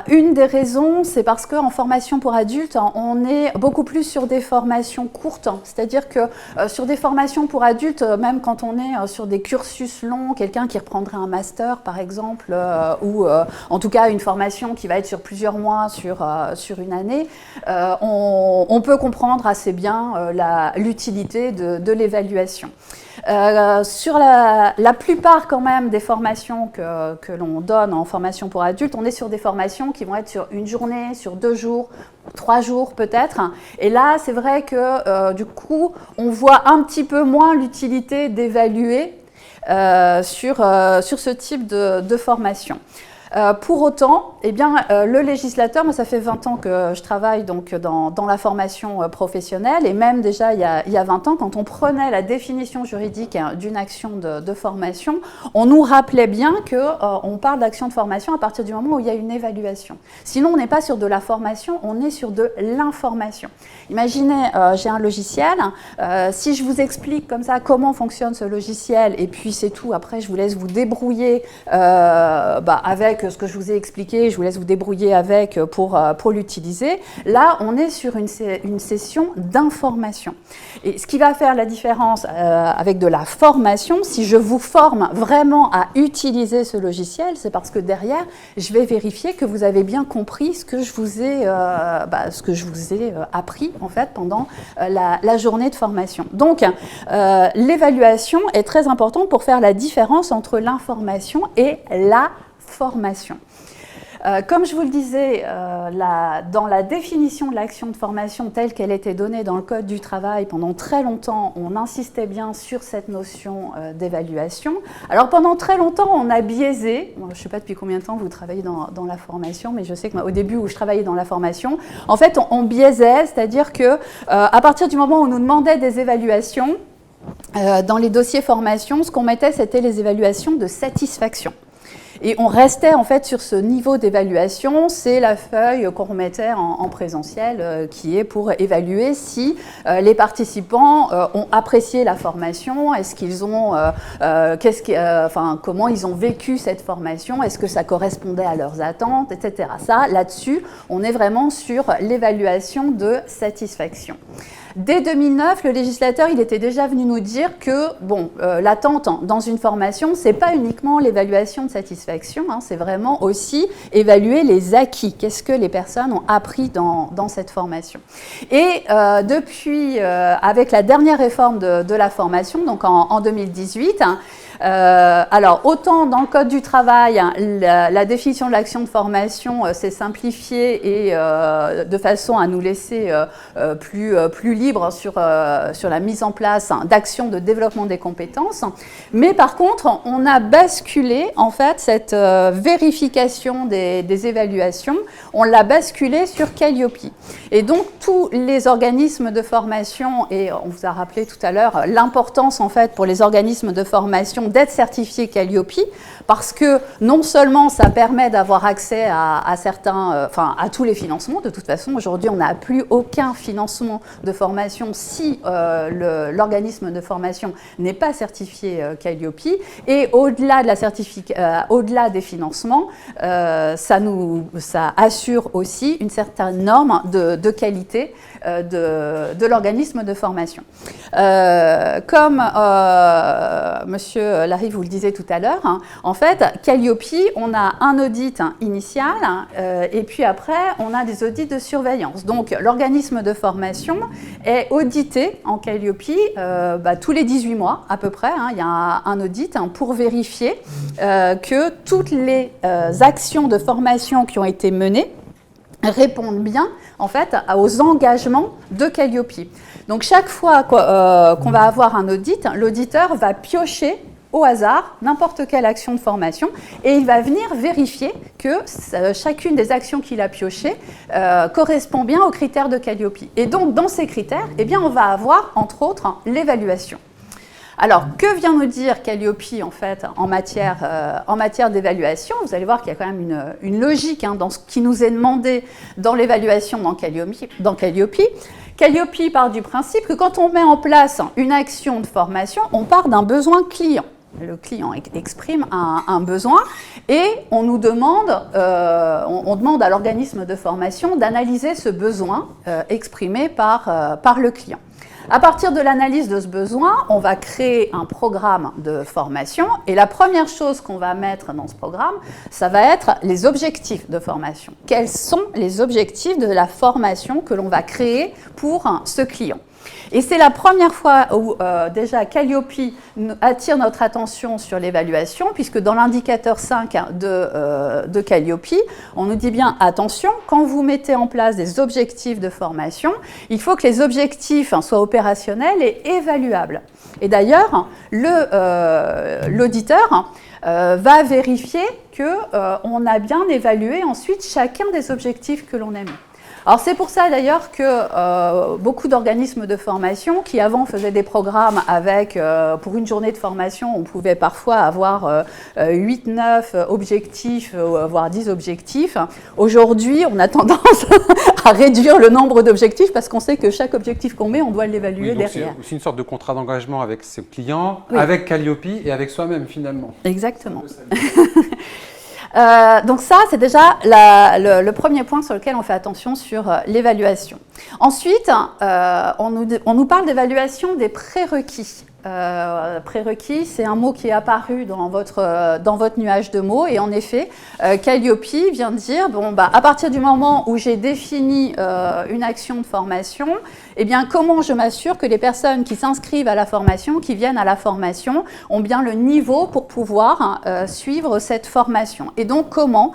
Une des raisons, c'est parce qu'en formation pour adultes, on est beaucoup plus sur des formations courtes. C'est-à-dire que sur des formations pour adultes, même quand on est sur des cursus longs, quelqu'un qui reprendrait un master, par exemple, ou en tout cas une formation qui va être sur plusieurs mois, sur une année, on peut comprendre assez bien l'utilité de l'évaluation. Sur la plupart quand même des formations que l'on donne en formation pour adultes, on est sur des formations qui vont être sur une journée, sur 2 jours, 3 jours peut-être. Et là, c'est vrai que du coup, on voit un petit peu moins l'utilité d'évaluer sur ce type de formation. Pour autant, eh bien, le législateur, moi ça fait 20 ans que je travaille donc, dans la formation professionnelle, et même déjà il y a 20 ans, quand on prenait la définition juridique d'une action de formation, on nous rappelait bien qu'on parle d'action de formation à partir du moment où il y a une évaluation. Sinon, on n'est pas sur de la formation, on est sur de l'information. Imaginez, j'ai un logiciel, si je vous explique comme ça comment fonctionne ce logiciel, et puis c'est tout, après je vous laisse vous débrouiller avec ce que je vous ai expliqué, je vous laisse vous débrouiller avec pour l'utiliser. Là, on est sur une session d'information. Et ce qui va faire la différence avec de la formation, si je vous forme vraiment à utiliser ce logiciel, c'est parce que derrière, je vais vérifier que vous avez bien compris ce que je vous ai, appris en fait pendant la journée de formation. Donc, l'évaluation est très importante pour faire la différence entre l'information et la formation. Comme je vous le disais, dans la définition de l'action de formation telle qu'elle était donnée dans le Code du travail, pendant très longtemps, on insistait bien sur cette notion d'évaluation. Alors pendant très longtemps, on a biaisé, je ne sais pas depuis combien de temps vous travaillez dans la formation, mais je sais qu'au début où je travaillais dans la formation, en fait on biaisait, c'est-à-dire qu'à partir du moment où on nous demandait des évaluations, dans les dossiers formation, ce qu'on mettait, c'était les évaluations de satisfaction. Et on restait en fait sur ce niveau d'évaluation, c'est la feuille qu'on remettait en présentiel qui est pour évaluer si les participants ont apprécié la formation, est-ce qu'ils ont, comment ils ont vécu cette formation, est-ce que ça correspondait à leurs attentes, etc. Ça, là-dessus, on est vraiment sur l'évaluation de satisfaction. Dès 2009, le législateur il était déjà venu nous dire que l'attente dans une formation, ce n'est pas uniquement l'évaluation de satisfaction, c'est vraiment aussi évaluer les acquis. Qu'est-ce que les personnes ont appris dans cette formation. Et depuis, avec la dernière réforme de la formation, donc en 2018, alors, autant dans le Code du travail, la définition de l'action de formation s'est simplifiée et de façon à nous laisser plus libres sur la mise en place d'actions de développement des compétences. Mais par contre, on a basculé, en fait, cette vérification des évaluations, on l'a basculé sur Calliope. Et donc, tous les organismes de formation, et on vous a rappelé tout à l'heure l'importance, en fait, pour les organismes de formation d'être certifié Calliope, parce que non seulement ça permet d'avoir accès à tous les financements, de toute façon aujourd'hui on n'a plus aucun financement de formation si l'organisme de formation n'est pas certifié Calliope, et au-delà de au-delà des financements, ça assure aussi une certaine norme de qualité de l'organisme de formation. Comme Monsieur Larry vous le disait tout à l'heure, en fait, Calliope, on a un audit initial et puis après, on a des audits de surveillance. Donc, l'organisme de formation est audité en Calliope tous les 18 mois à peu près. Il y a un audit pour vérifier que toutes les actions de formation qui ont été menées répondent bien en fait aux engagements de Calliope. Donc chaque fois qu'on va avoir un audit, l'auditeur va piocher au hasard n'importe quelle action de formation et il va venir vérifier que chacune des actions qu'il a piochées correspond bien aux critères de Calliope. Et donc dans ces critères, eh bien, on va avoir entre autres l'évaluation. Alors, que vient nous dire Calliope en fait en matière d'évaluation? Vous allez voir qu'il y a quand même une logique dans ce qui nous est demandé dans l'évaluation dans Calliope. Calliope part du principe que quand on met en place une action de formation, on part d'un besoin client. Le client exprime un besoin et on nous demande, on demande à l'organisme de formation d'analyser ce besoin exprimé par le client. À partir de l'analyse de ce besoin, on va créer un programme de formation et la première chose qu'on va mettre dans ce programme, ça va être les objectifs de formation. Quels sont les objectifs de la formation que l'on va créer pour ce client ? Et c'est la première fois où déjà Calliope attire notre attention sur l'évaluation, puisque dans l'indicateur 5 de Calliope, on nous dit bien attention, quand vous mettez en place des objectifs de formation, il faut que les objectifs soient opérationnels et évaluables. Et d'ailleurs, l'auditeur va vérifier qu'on a bien évalué ensuite chacun des objectifs que l'on a mis. Alors c'est pour ça d'ailleurs que beaucoup d'organismes de formation qui avant faisaient des programmes avec, pour une journée de formation, on pouvait parfois avoir 8, 9 objectifs, voire 10 objectifs. Aujourd'hui, on a tendance à réduire le nombre d'objectifs parce qu'on sait que chaque objectif qu'on met, on doit l'évaluer Oui, donc derrière. c'est aussi une sorte de contrat d'engagement avec ses clients, Oui. avec Calliope et avec soi-même finalement. Exactement. Donc ça, c'est déjà le premier point sur lequel on fait attention sur l'évaluation. Ensuite, on nous parle d'évaluation des prérequis. Prérequis, c'est un mot qui est apparu dans votre nuage de mots. Et en effet, Calliope vient de dire, bon, bah, à partir du moment où j'ai défini une action de formation, eh bien, comment je m'assure que les personnes qui s'inscrivent à la formation, qui viennent à la formation, ont bien le niveau pour pouvoir suivre cette formation. Et donc, comment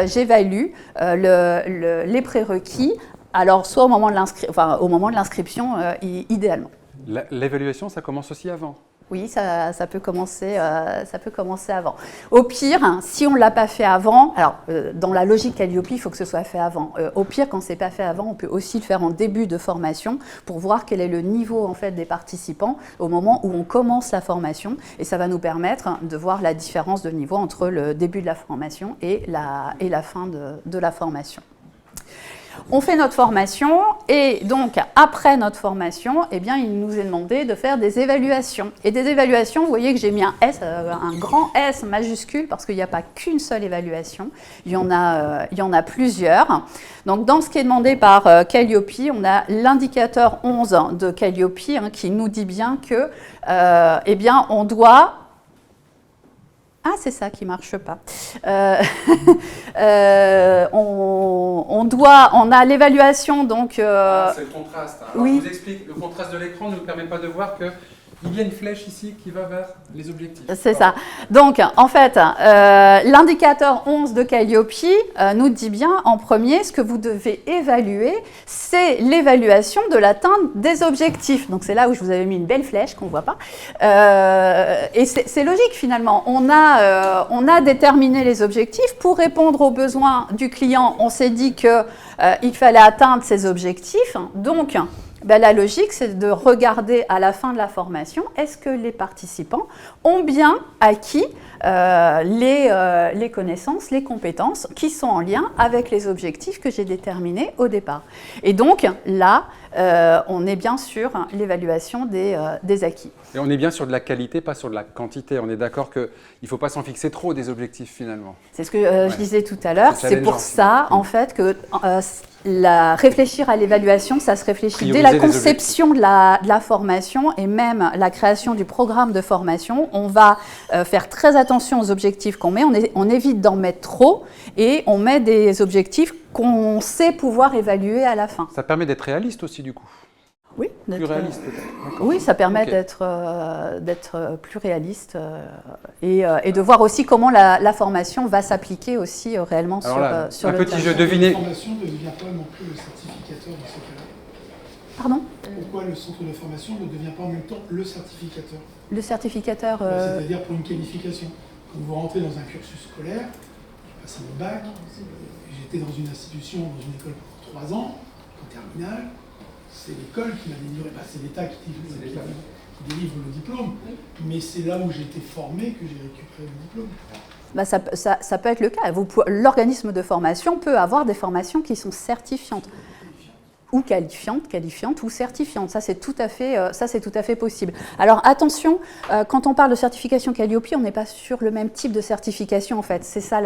j'évalue les prérequis, alors soit au moment de l'inscription, idéalement. L'évaluation, ça commence aussi avant. Oui, ça peut commencer avant. Au pire, si on ne l'a pas fait avant, alors dans la logique Calliope, il faut que ce soit fait avant. Au pire, quand ce n'est pas fait avant, on peut aussi le faire en début de formation pour voir quel est le niveau en fait, des participants au moment où on commence la formation. Et ça va nous permettre de voir la différence de niveau entre le début de la formation et la fin de la formation. On fait notre formation et donc après notre formation, eh bien, il nous est demandé de faire des évaluations. Et des évaluations, vous voyez que j'ai mis un S, un grand S majuscule parce qu'il n'y a pas qu'une seule évaluation, il y en a plusieurs. Donc dans ce qui est demandé par Calliope, on a l'indicateur 11 de Calliope qui nous dit bien que eh bien, on doit... Ah, c'est ça qui ne marche pas. On a l'évaluation, donc... C'est le contraste. Alors, oui. Je vous explique, le contraste de l'écran ne nous permet pas de voir qu'il y a une flèche ici qui va vers les objectifs. C'est ça. Donc, en fait, l'indicateur 11 de Calliope nous dit bien, en premier, ce que vous devez évaluer, c'est l'évaluation de l'atteinte des objectifs. Donc, c'est là où je vous avais mis une belle flèche qu'on ne voit pas. Et c'est logique, finalement. On a déterminé les objectifs. Pour répondre aux besoins du client, on s'est dit qu'il fallait atteindre ces objectifs. Donc, ben, la logique, c'est de regarder à la fin de la formation, est-ce que les participants ont bien acquis les connaissances, les compétences qui sont en lien avec les objectifs que j'ai déterminés au départ. Et donc là, on est bien sur l'évaluation des acquis. Et on est bien sur de la qualité, pas sur de la quantité. On est d'accord qu'il ne faut pas s'en fixer trop des objectifs finalement. C'est ce que je disais tout à l'heure. C'est pour ça, en fait, que réfléchir à l'évaluation, ça se réfléchit dès la conception de la formation et même la création du programme de formation. On va faire très attention aux objectifs qu'on met. On évite d'en mettre trop et on met des objectifs qu'on sait pouvoir évaluer à la fin. Ça permet d'être réaliste aussi du coup. Oui, plus réaliste peut-être. Oui, ça permet d'être plus réaliste et de voir aussi comment la formation va s'appliquer aussi réellement sur le petit jeu deviné. La formation ne devient pas non plus le certificateur dans ce cas-là. Pardon ? Pourquoi le centre de formation ne devient pas en même temps le certificateur? Le certificateur... C'est-à-dire pour une qualification. Quand vous rentrez dans un cursus scolaire, j'ai passé mon bac, j'étais dans une institution, dans une école pour 3 ans, en terminale. C'est l'école qui m'a délivré, c'est l'État qui délivre le diplôme, mais c'est là où j'ai été formé que j'ai récupéré le diplôme. Bah ça peut être le cas. L'organisme de formation peut avoir des formations qui sont certifiantes. Ou qualifiantes ou certifiantes. Ça, c'est tout à fait possible. Alors, attention, quand on parle de certification Calliope, on n'est pas sur le même type de certification, en fait. C'est ça,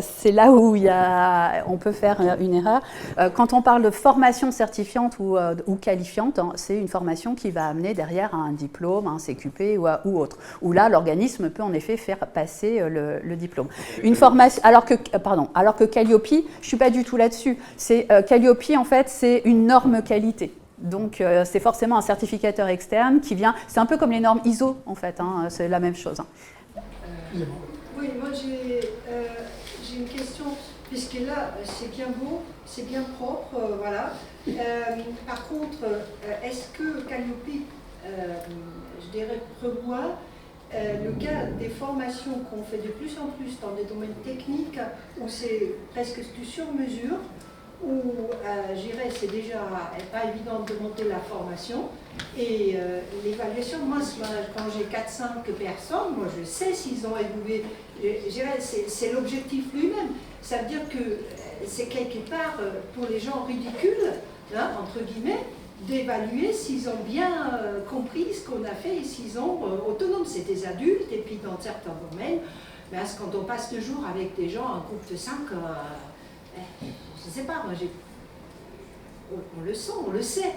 c'est là où on peut faire une erreur. Quand on parle de formation certifiante ou qualifiante, hein, c'est une formation qui va amener derrière un diplôme, un CQP ou autre. Où là, l'organisme peut en effet faire passer le diplôme. Une formation, alors que Calliope, je ne suis pas du tout là-dessus. C'est Calliope, en fait, c'est une norme qualité. Donc, c'est forcément un certificateur externe qui vient... C'est un peu comme les normes ISO, en fait. Hein, c'est la même chose. Oui, moi, j'ai une question, puisque là, c'est bien beau, c'est bien propre, voilà. Par contre, est-ce que Calliope, je dirais, prévoit le cas des formations qu'on fait de plus en plus dans des domaines techniques où c'est presque tout sur mesure, où je dirais c'est déjà pas évident de monter la formation et l'évaluation, moi quand j'ai 4-5 personnes, moi je sais s'ils ont évolué, je dirais c'est l'objectif lui-même, ça veut dire que c'est quelque part pour les gens ridicule, hein, entre guillemets, d'évaluer s'ils ont bien compris ce qu'on a fait et s'ils sont autonomes. C'est des adultes et puis dans certains domaines, ben, quand on passe le jour avec des gens, un groupe de 5, je ne sais pas, moi, on le sent, on le sait.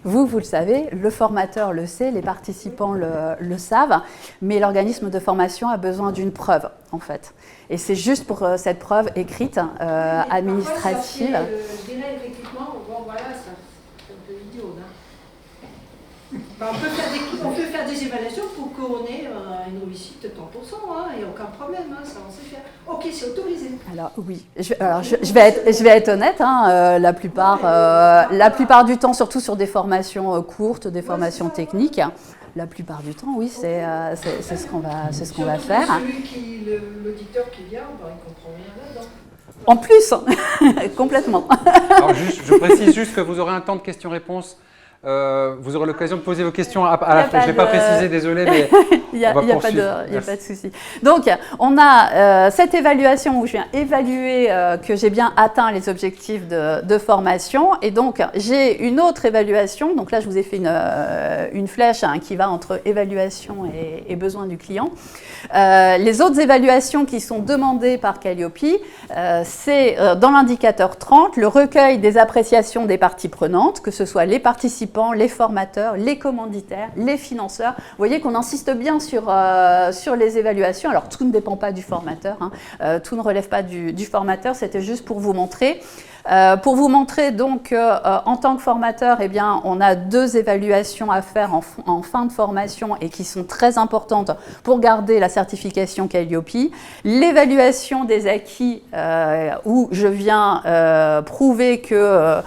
Vous le savez, le formateur le sait, les participants le savent, mais l'organisme de formation a besoin d'une preuve, en fait. Et c'est juste pour cette preuve écrite, administrative. Parfois, ça fait, je dirais effectivement, bon voilà, c'est un peu idiot. Hein. Ben, on peut faire des évaluations pour qu'on ait une réussite de 30%, hein, et aucun problème, hein, ça on sait faire. Ok, c'est autorisé. Alors oui, je vais être honnête, hein, la plupart du temps, surtout sur des formations courtes, des formations techniques, la plupart du temps, oui, c'est ce qu'on va faire. L'auditeur qui vient, ben, il comprend rien là-dedans. En plus, complètement. Alors je précise juste que vous aurez un temps de questions-réponses. Vous aurez l'occasion de poser vos questions à la fin. Je ne vais pas préciser, désolé, mais il n'y a pas de souci. Donc, on a cette évaluation où je viens évaluer que j'ai bien atteint les objectifs de formation. Et donc, j'ai une autre évaluation. Donc là, je vous ai fait une flèche hein, qui va entre évaluation et besoin du client. Les autres évaluations qui sont demandées par Calliope, c'est dans l'indicateur 30, le recueil des appréciations des parties prenantes, que ce soit les participants, les formateurs, les commanditaires, les financeurs. Vous voyez qu'on insiste bien sur les évaluations. Alors, tout ne dépend pas du formateur, hein. Tout ne relève pas du formateur. C'était juste pour vous montrer. Donc, en tant que formateur, eh bien, on a 2 évaluations à faire en fin de formation et qui sont très importantes pour garder la certification Calliope. L'évaluation des acquis où je viens prouver que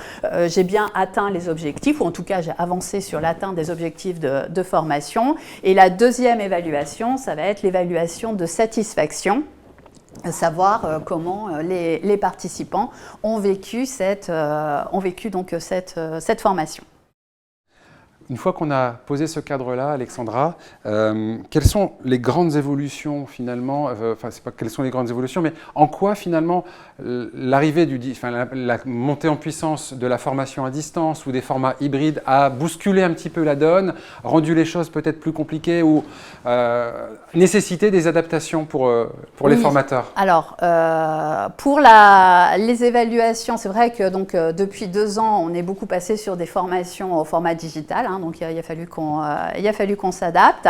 j'ai bien atteint les objectifs, ou en tout cas j'ai avancé sur l'atteinte des objectifs de formation. Et la deuxième évaluation, ça va être l'évaluation de satisfaction. Savoir comment les participants ont vécu cette formation. Une fois qu'on a posé ce cadre-là, Alexandra, quelles sont les grandes évolutions finalement, enfin c'est pas quelles sont les grandes évolutions, mais en quoi finalement l'arrivée la montée en puissance de la formation à distance ou des formats hybrides a bousculé un petit peu la donne, rendu les choses peut-être plus compliquées ou nécessité des adaptations pour les formateurs? Alors, pour les évaluations, c'est vrai que donc, depuis 2 ans, on est beaucoup passé sur des formations au format digital. Donc il a fallu qu'on s'adapte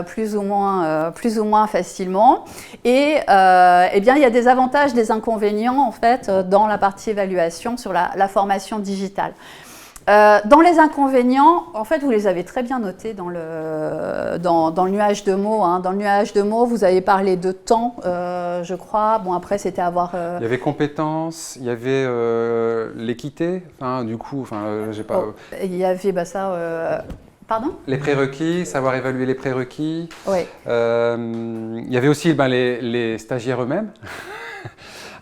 plus ou moins facilement. Et eh bien, il y a des avantages, des inconvénients en fait dans la partie évaluation sur la formation digitale. Dans les inconvénients, en fait, vous les avez très bien notés dans le nuage de mots. Hein. Dans le nuage de mots, vous avez parlé de temps, je crois. Bon, après, c'était avoir... Il y avait compétences, il y avait l'équité. Enfin, du coup, j'ai pas... il y avait pardon ? Les prérequis, savoir évaluer les prérequis. Oui. Il y avait aussi les stagiaires eux-mêmes.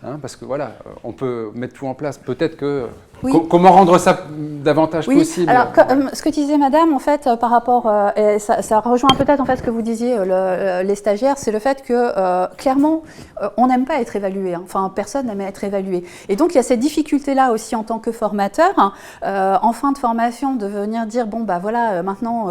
Hein, parce que voilà, on peut mettre tout en place. Peut-être que... Oui. Comment rendre ça davantage possible? Alors, ce que disait Madame, en fait, par rapport, et ça rejoint peut-être en fait ce que vous disiez, les stagiaires, c'est le fait que clairement, on n'aime pas être évalué. Hein. Enfin, personne n'aime être évalué. Et donc, il y a cette difficulté-là aussi en tant que formateur, en fin de formation, de venir dire bon bah voilà, maintenant,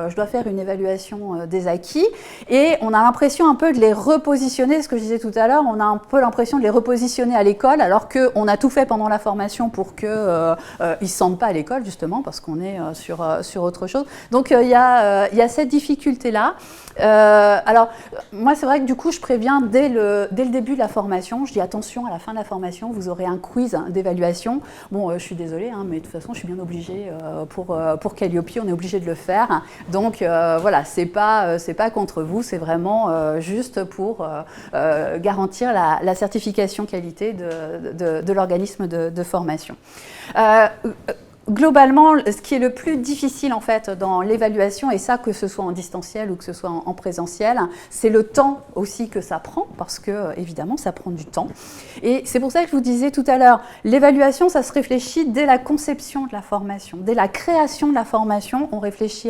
je dois faire une évaluation des acquis, et on a l'impression un peu de les repositionner. Ce que je disais tout à l'heure, on a un peu l'impression de les repositionner à l'école, alors qu'on a tout fait pendant la formation pour que ils ne se sentent pas à l'école justement parce qu'on est sur autre chose. Donc il y a cette difficulté-là. Alors moi c'est vrai que du coup je préviens dès le début de la formation, je dis attention, à la fin de la formation vous aurez un quiz d'évaluation. Bon je suis désolée hein, mais de toute façon je suis bien obligée pour Calliope, on est obligé de le faire. Donc voilà, c'est pas contre vous, c'est vraiment juste pour garantir la certification qualité de l'organisme de formation. globalement, ce qui est le plus difficile en fait dans l'évaluation, et ça que ce soit en distanciel ou que ce soit en présentiel, c'est le temps aussi que ça prend, parce que évidemment ça prend du temps. Et c'est pour ça que je vous disais tout à l'heure, l'évaluation ça se réfléchit dès la conception de la formation, dès la création de la formation, on réfléchit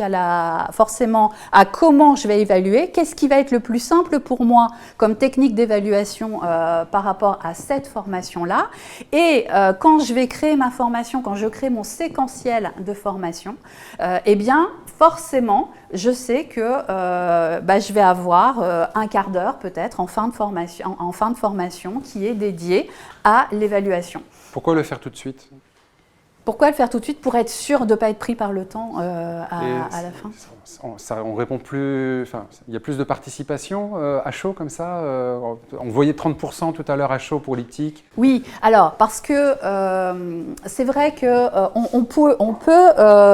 forcément à comment je vais évaluer, qu'est-ce qui va être le plus simple pour moi comme technique d'évaluation par rapport à cette formation-là, et quand je vais créer ma formation, quand je crée mon séquentiel de formation, eh bien, forcément, je sais que je vais avoir un quart d'heure peut-être en fin de formation qui est dédié à l'évaluation. Pourquoi le faire tout de suite? Pourquoi le faire tout de suite? Pour être sûr de ne pas être pris par le temps à la fin. On répond plus, enfin, il y a plus de participation à chaud comme ça. On voyait 30% tout à l'heure à chaud pour l'iptyque. Oui, alors parce que c'est vrai que on peut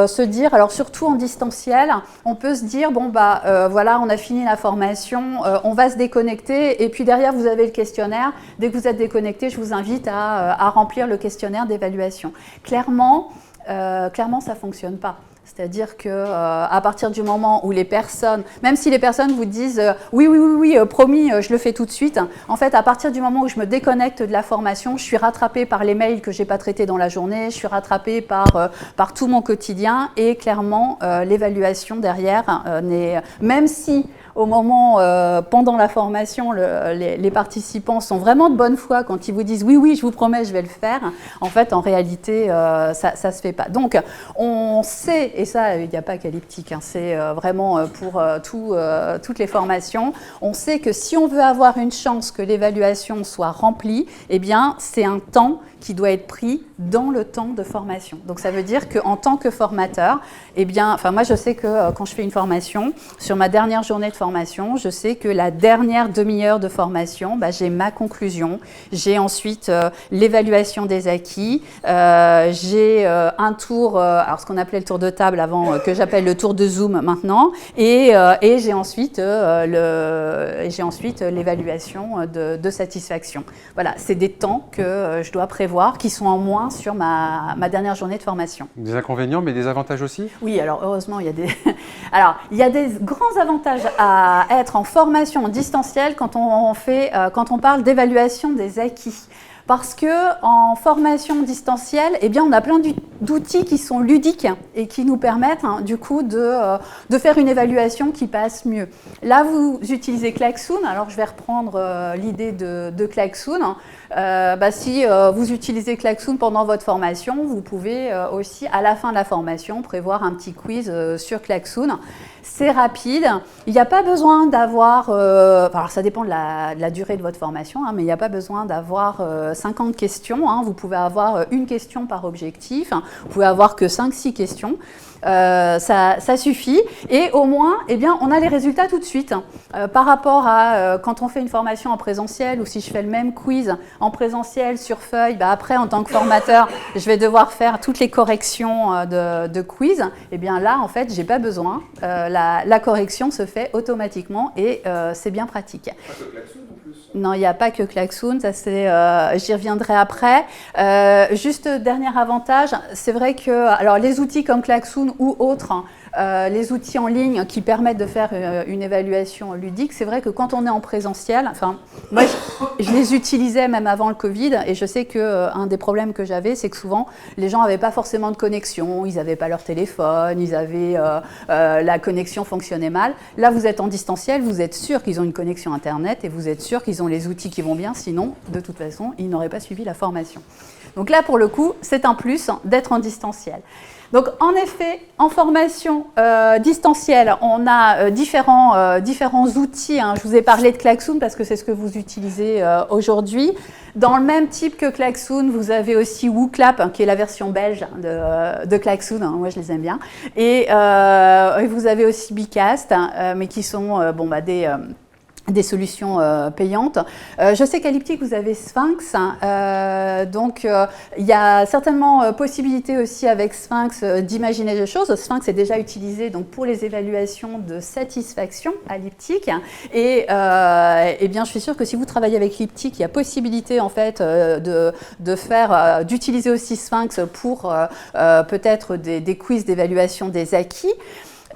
se dire, alors surtout en distanciel, on peut se dire bon voilà, on a fini la formation, on va se déconnecter et puis derrière vous avez le questionnaire. Dès que vous êtes déconnecté, je vous invite à remplir le questionnaire d'évaluation. Clairement, ça ne fonctionne pas. C'est-à-dire qu'à partir du moment où les personnes, même si les personnes vous disent oui, promis, je le fais tout de suite, en fait, à partir du moment où je me déconnecte de la formation, je suis rattrapée par les mails que je n'ai pas traités dans la journée, je suis rattrapée par tout mon quotidien et clairement, l'évaluation derrière même si au moment, pendant la formation, les participants sont vraiment de bonne foi quand ils vous disent oui, je vous promets, je vais le faire. En fait, en réalité, ça ne se fait pas. Donc, on sait, et ça, il n'y a pas qu'à l'iptyque, hein, c'est vraiment pour toutes les formations, on sait que si on veut avoir une chance que l'évaluation soit remplie, eh bien, c'est un temps qui doit être pris dans le temps de formation. Donc, ça veut dire qu'en tant que formateur, eh bien, moi, je sais que quand je fais une formation, sur ma dernière journée de formation, je sais que la dernière demi-heure de formation, j'ai ma conclusion, j'ai ensuite l'évaluation des acquis, j'ai un tour, alors ce qu'on appelait le tour de table avant, que j'appelle le tour de Zoom maintenant, et j'ai ensuite l'évaluation de satisfaction. Voilà, c'est des temps que je dois prévoir qui sont en moins sur ma dernière journée de formation. Des inconvénients, mais des avantages aussi? Oui, alors heureusement, il y a des grands avantages à être en formation en distanciel quand on parle d'évaluation des acquis. Parce qu'en formation distancielle, eh bien, on a plein d'outils qui sont ludiques et qui nous permettent du coup de faire une évaluation qui passe mieux. Là, vous utilisez Klaxoon. Alors, je vais reprendre l'idée de Klaxoon. Si vous utilisez Klaxoon pendant votre formation, vous pouvez aussi, à la fin de la formation, prévoir un petit quiz sur Klaxoon. C'est rapide. Il n'y a pas besoin d'avoir... alors, ça dépend de la durée de votre formation, mais il n'y a pas besoin d'avoir 50 questions. Vous pouvez avoir une question par objectif. Vous pouvez avoir que 5-6 questions. Ça suffit. Et au moins, eh bien, on a les résultats tout de suite. Par rapport à quand on fait une formation en présentiel ou si je fais le même quiz en présentiel sur feuille, après, en tant que formateur, je vais devoir faire toutes les corrections de quiz. Eh bien là, en fait, je n'ai pas besoin. La correction se fait automatiquement et c'est bien pratique. Pas que Klaxoon en plus. Non, il n'y a pas que Klaxoon, j'y reviendrai après. Juste dernier avantage, c'est vrai que alors, les outils comme Klaxoon ou autres, les outils en ligne qui permettent de faire une évaluation ludique, c'est vrai que quand on est en présentiel, moi je les utilisais même avant le Covid et je sais qu'un des problèmes que j'avais, c'est que souvent les gens n'avaient pas forcément de connexion, ils n'avaient pas leur téléphone, la connexion fonctionnait mal. Là, vous êtes en distanciel, vous êtes sûr qu'ils ont une connexion Internet et vous êtes sûr qu'ils ont les outils qui vont bien, sinon, de toute façon, ils n'auraient pas suivi la formation. Donc là, pour le coup, c'est un plus d'être en distanciel. Donc, en effet, en formation distancielle, on a différents outils. Je vous ai parlé de Klaxoon parce que c'est ce que vous utilisez aujourd'hui. Dans le même type que Klaxoon, vous avez aussi WooClap, qui est la version belge de Klaxoon. Moi, je les aime bien. Et vous avez aussi Bicast, mais qui sont des solutions payantes. Je sais qu'à Elliptic, vous avez Sphinx, donc il y a certainement possibilité aussi avec Sphinx d'imaginer des choses. Sphinx est déjà utilisé donc, pour les évaluations de satisfaction à Elliptic, et eh bien, je suis sûre que si vous travaillez avec Elliptic, il y a possibilité en fait d'utiliser aussi Sphinx pour peut-être des quiz d'évaluation des acquis.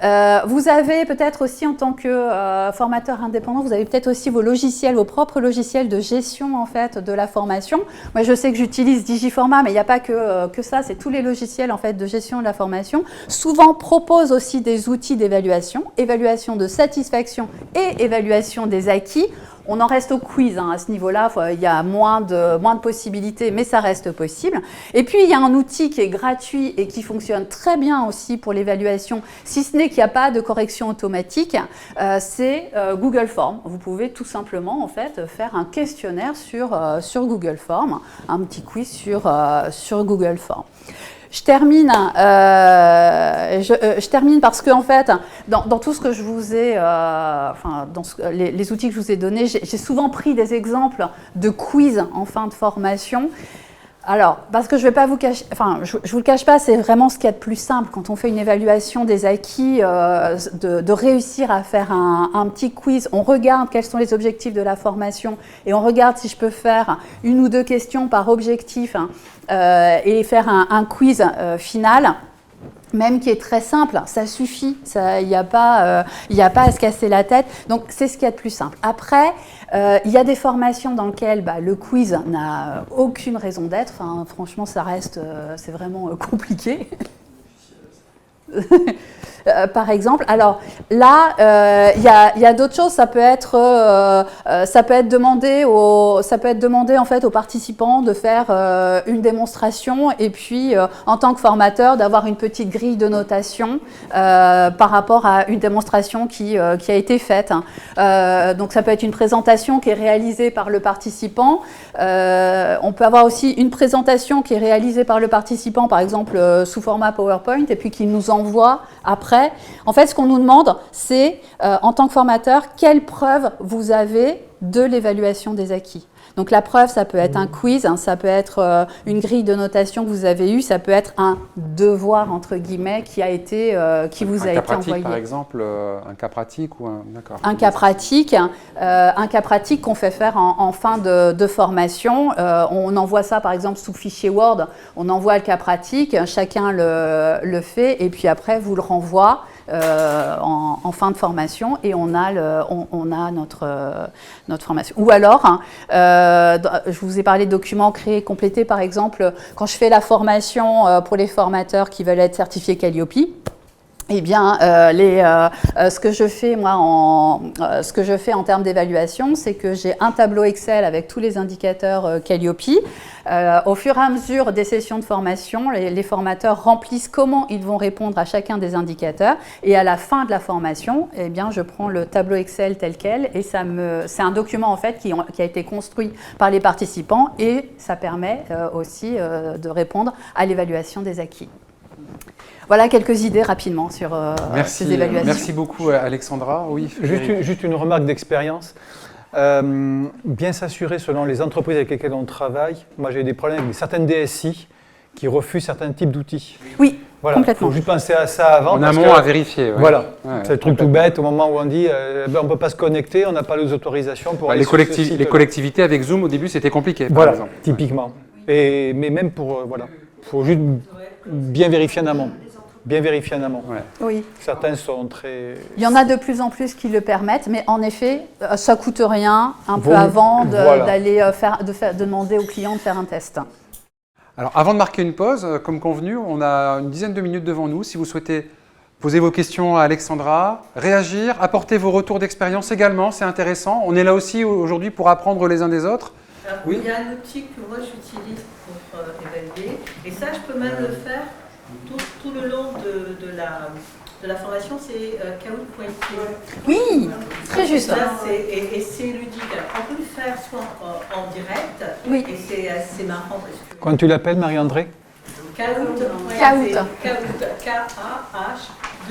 Vous avez peut-être aussi, en tant que formateur indépendant, vous avez peut-être aussi vos logiciels, vos propres logiciels de gestion en fait de la formation. Moi, je sais que j'utilise Digiformat, mais il n'y a pas que ça, c'est tous les logiciels en fait de gestion de la formation. Souvent proposent aussi des outils d'évaluation, évaluation de satisfaction et évaluation des acquis. On en reste au quiz à ce niveau-là, il y a moins de possibilités, mais ça reste possible. Et puis, il y a un outil qui est gratuit et qui fonctionne très bien aussi pour l'évaluation, si ce n'est qu'il n'y a pas de correction automatique, c'est Google Forms. Vous pouvez tout simplement en fait, faire un questionnaire sur Google Forms, un petit quiz sur Google Forms. Je termine parce que en fait, dans tout ce que je vous ai, dans les outils que je vous ai donnés, j'ai souvent pris des exemples de quiz en fin de formation. Alors, parce que je vais pas vous cacher, je vous le cache pas, c'est vraiment ce qu'il y a de plus simple quand on fait une évaluation des acquis, de réussir à faire un petit quiz. On regarde quels sont les objectifs de la formation et on regarde si je peux faire une ou deux questions par objectif et faire un quiz final. Même qui est très simple, ça suffit, il n'y a pas à se casser la tête, donc c'est ce qu'il y a de plus simple. Après, il y a des formations dans lesquelles le quiz n'a aucune raison d'être, franchement ça reste, c'est vraiment compliqué. Par exemple, alors là, il y a d'autres choses. Ça peut être demandé en fait aux participants de faire une démonstration et puis en tant que formateur d'avoir une petite grille de notation par rapport à une démonstration qui a été faite. Donc ça peut être une présentation qui est réalisée par le participant. On peut avoir aussi une présentation qui est réalisée par le participant, par exemple sous format PowerPoint, et puis qui nous envoie après. En fait, ce qu'on nous demande, c'est, en tant que formateur, quelle preuve vous avez de l'évaluation des acquis. Donc la preuve, ça peut être un quiz, ça peut être une grille de notation que vous avez eue, ça peut être un devoir, entre guillemets, qui vous a été envoyé. Un cas pratique, par exemple, un cas pratique ou un... D'accord. Un cas pratique qu'on fait faire en fin de formation. On envoie ça, par exemple, sous fichier Word, on envoie le cas pratique, chacun le fait, et puis après, vous le renvoie en fin de formation et on a notre formation. Ou alors, je vous ai parlé de documents créés et complétés, par exemple, quand je fais la formation pour les formateurs qui veulent être certifiés Calliope, eh bien, ce que je fais moi ce que je fais en termes d'évaluation, c'est que j'ai un tableau Excel avec tous les indicateurs Calliope. Au fur et à mesure des sessions de formation, les formateurs remplissent comment ils vont répondre à chacun des indicateurs. Et à la fin de la formation, eh bien, je prends le tableau Excel tel quel et c'est un document en fait qui a été construit par les participants et ça permet aussi de répondre à l'évaluation des acquis. Voilà quelques idées rapidement sur ces évaluations. Merci beaucoup Alexandra. Oui, juste une remarque d'expérience. Bien s'assurer selon les entreprises avec lesquelles on travaille. Moi j'ai des problèmes avec certaines DSI qui refusent certains types d'outils. Oui, voilà, complètement. Il faut juste penser à ça avant. En amont à vérifier. Ouais. Voilà, ouais, c'est le truc tout bête au moment où on dit on ne peut pas se connecter, on n'a pas les autorisations pour aller les sur ce site. Les collectivités avec Zoom au début c'était compliqué. Voilà, par exemple. typiquement. Mais même pour faut juste bien vérifier en amont. Bien vérifier en amont. Ouais. Oui. Certains sont très... Il y en a de plus en plus qui le permettent, mais en effet, ça ne coûte rien peu avant de demander au client de faire un test. Alors avant de marquer une pause, comme convenu, on a une dizaine de minutes devant nous. Si vous souhaitez poser vos questions à Alexandra, réagir, apporter vos retours d'expérience également, c'est intéressant. On est là aussi aujourd'hui pour apprendre les uns des autres. Alors, oui. Il y a un outil que moi j'utilise pour évaluer, et ça je peux même le faire tout le long de la formation, c'est Kahoot.it. Oui, très juste. Et c'est ludique. Alors, on peut le faire soit en direct, oui. Et c'est assez marrant. Parce que Quand tu l'appelles, Marie-André? Kahoot. Kahoot. K-A-H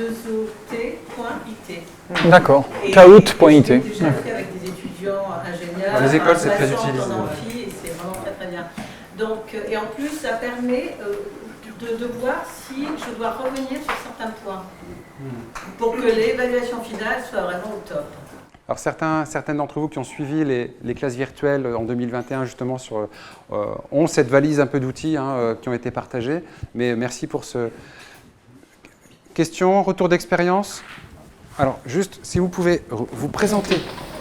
D'accord. Et Kahoot.it. je l'ai déjà fait avec des étudiants ingénieurs. Les écoles, c'est très remplaçants utilisé. dans l'amphi, et c'est vraiment très très bien. Donc, et en plus, ça permet de voir si je dois revenir sur certains points pour que l'évaluation finale soit vraiment au top. Alors certaines d'entre vous qui ont suivi les classes virtuelles en 2021 justement ont cette valise un peu d'outils qui ont été partagés. Mais merci pour ce... Question, retour d'expérience. Alors juste si vous pouvez vous présenter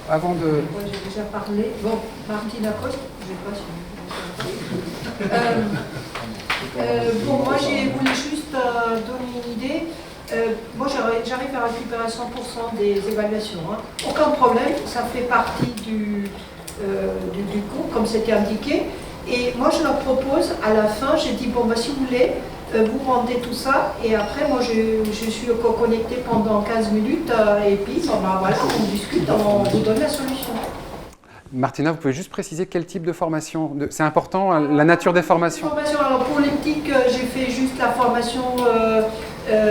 avant de... Moi j'ai déjà parlé. Bon, Martine Acoste, je ne sais pas si... bon, moi je voulais juste donner une idée. Moi j'arrive à récupérer 100% des évaluations. Aucun problème, ça fait partie du cours comme c'était indiqué. Et moi je leur propose, à la fin, j'ai dit bon bah si vous voulez, vous rendez tout ça et après moi je suis connecté pendant 15 minutes et puis bon, bah, voilà, on discute, on vous donne la solution. Martina, vous pouvez juste préciser quel type de formation, c'est important, la nature des formations. Alors pour l'optique, j'ai fait juste la formation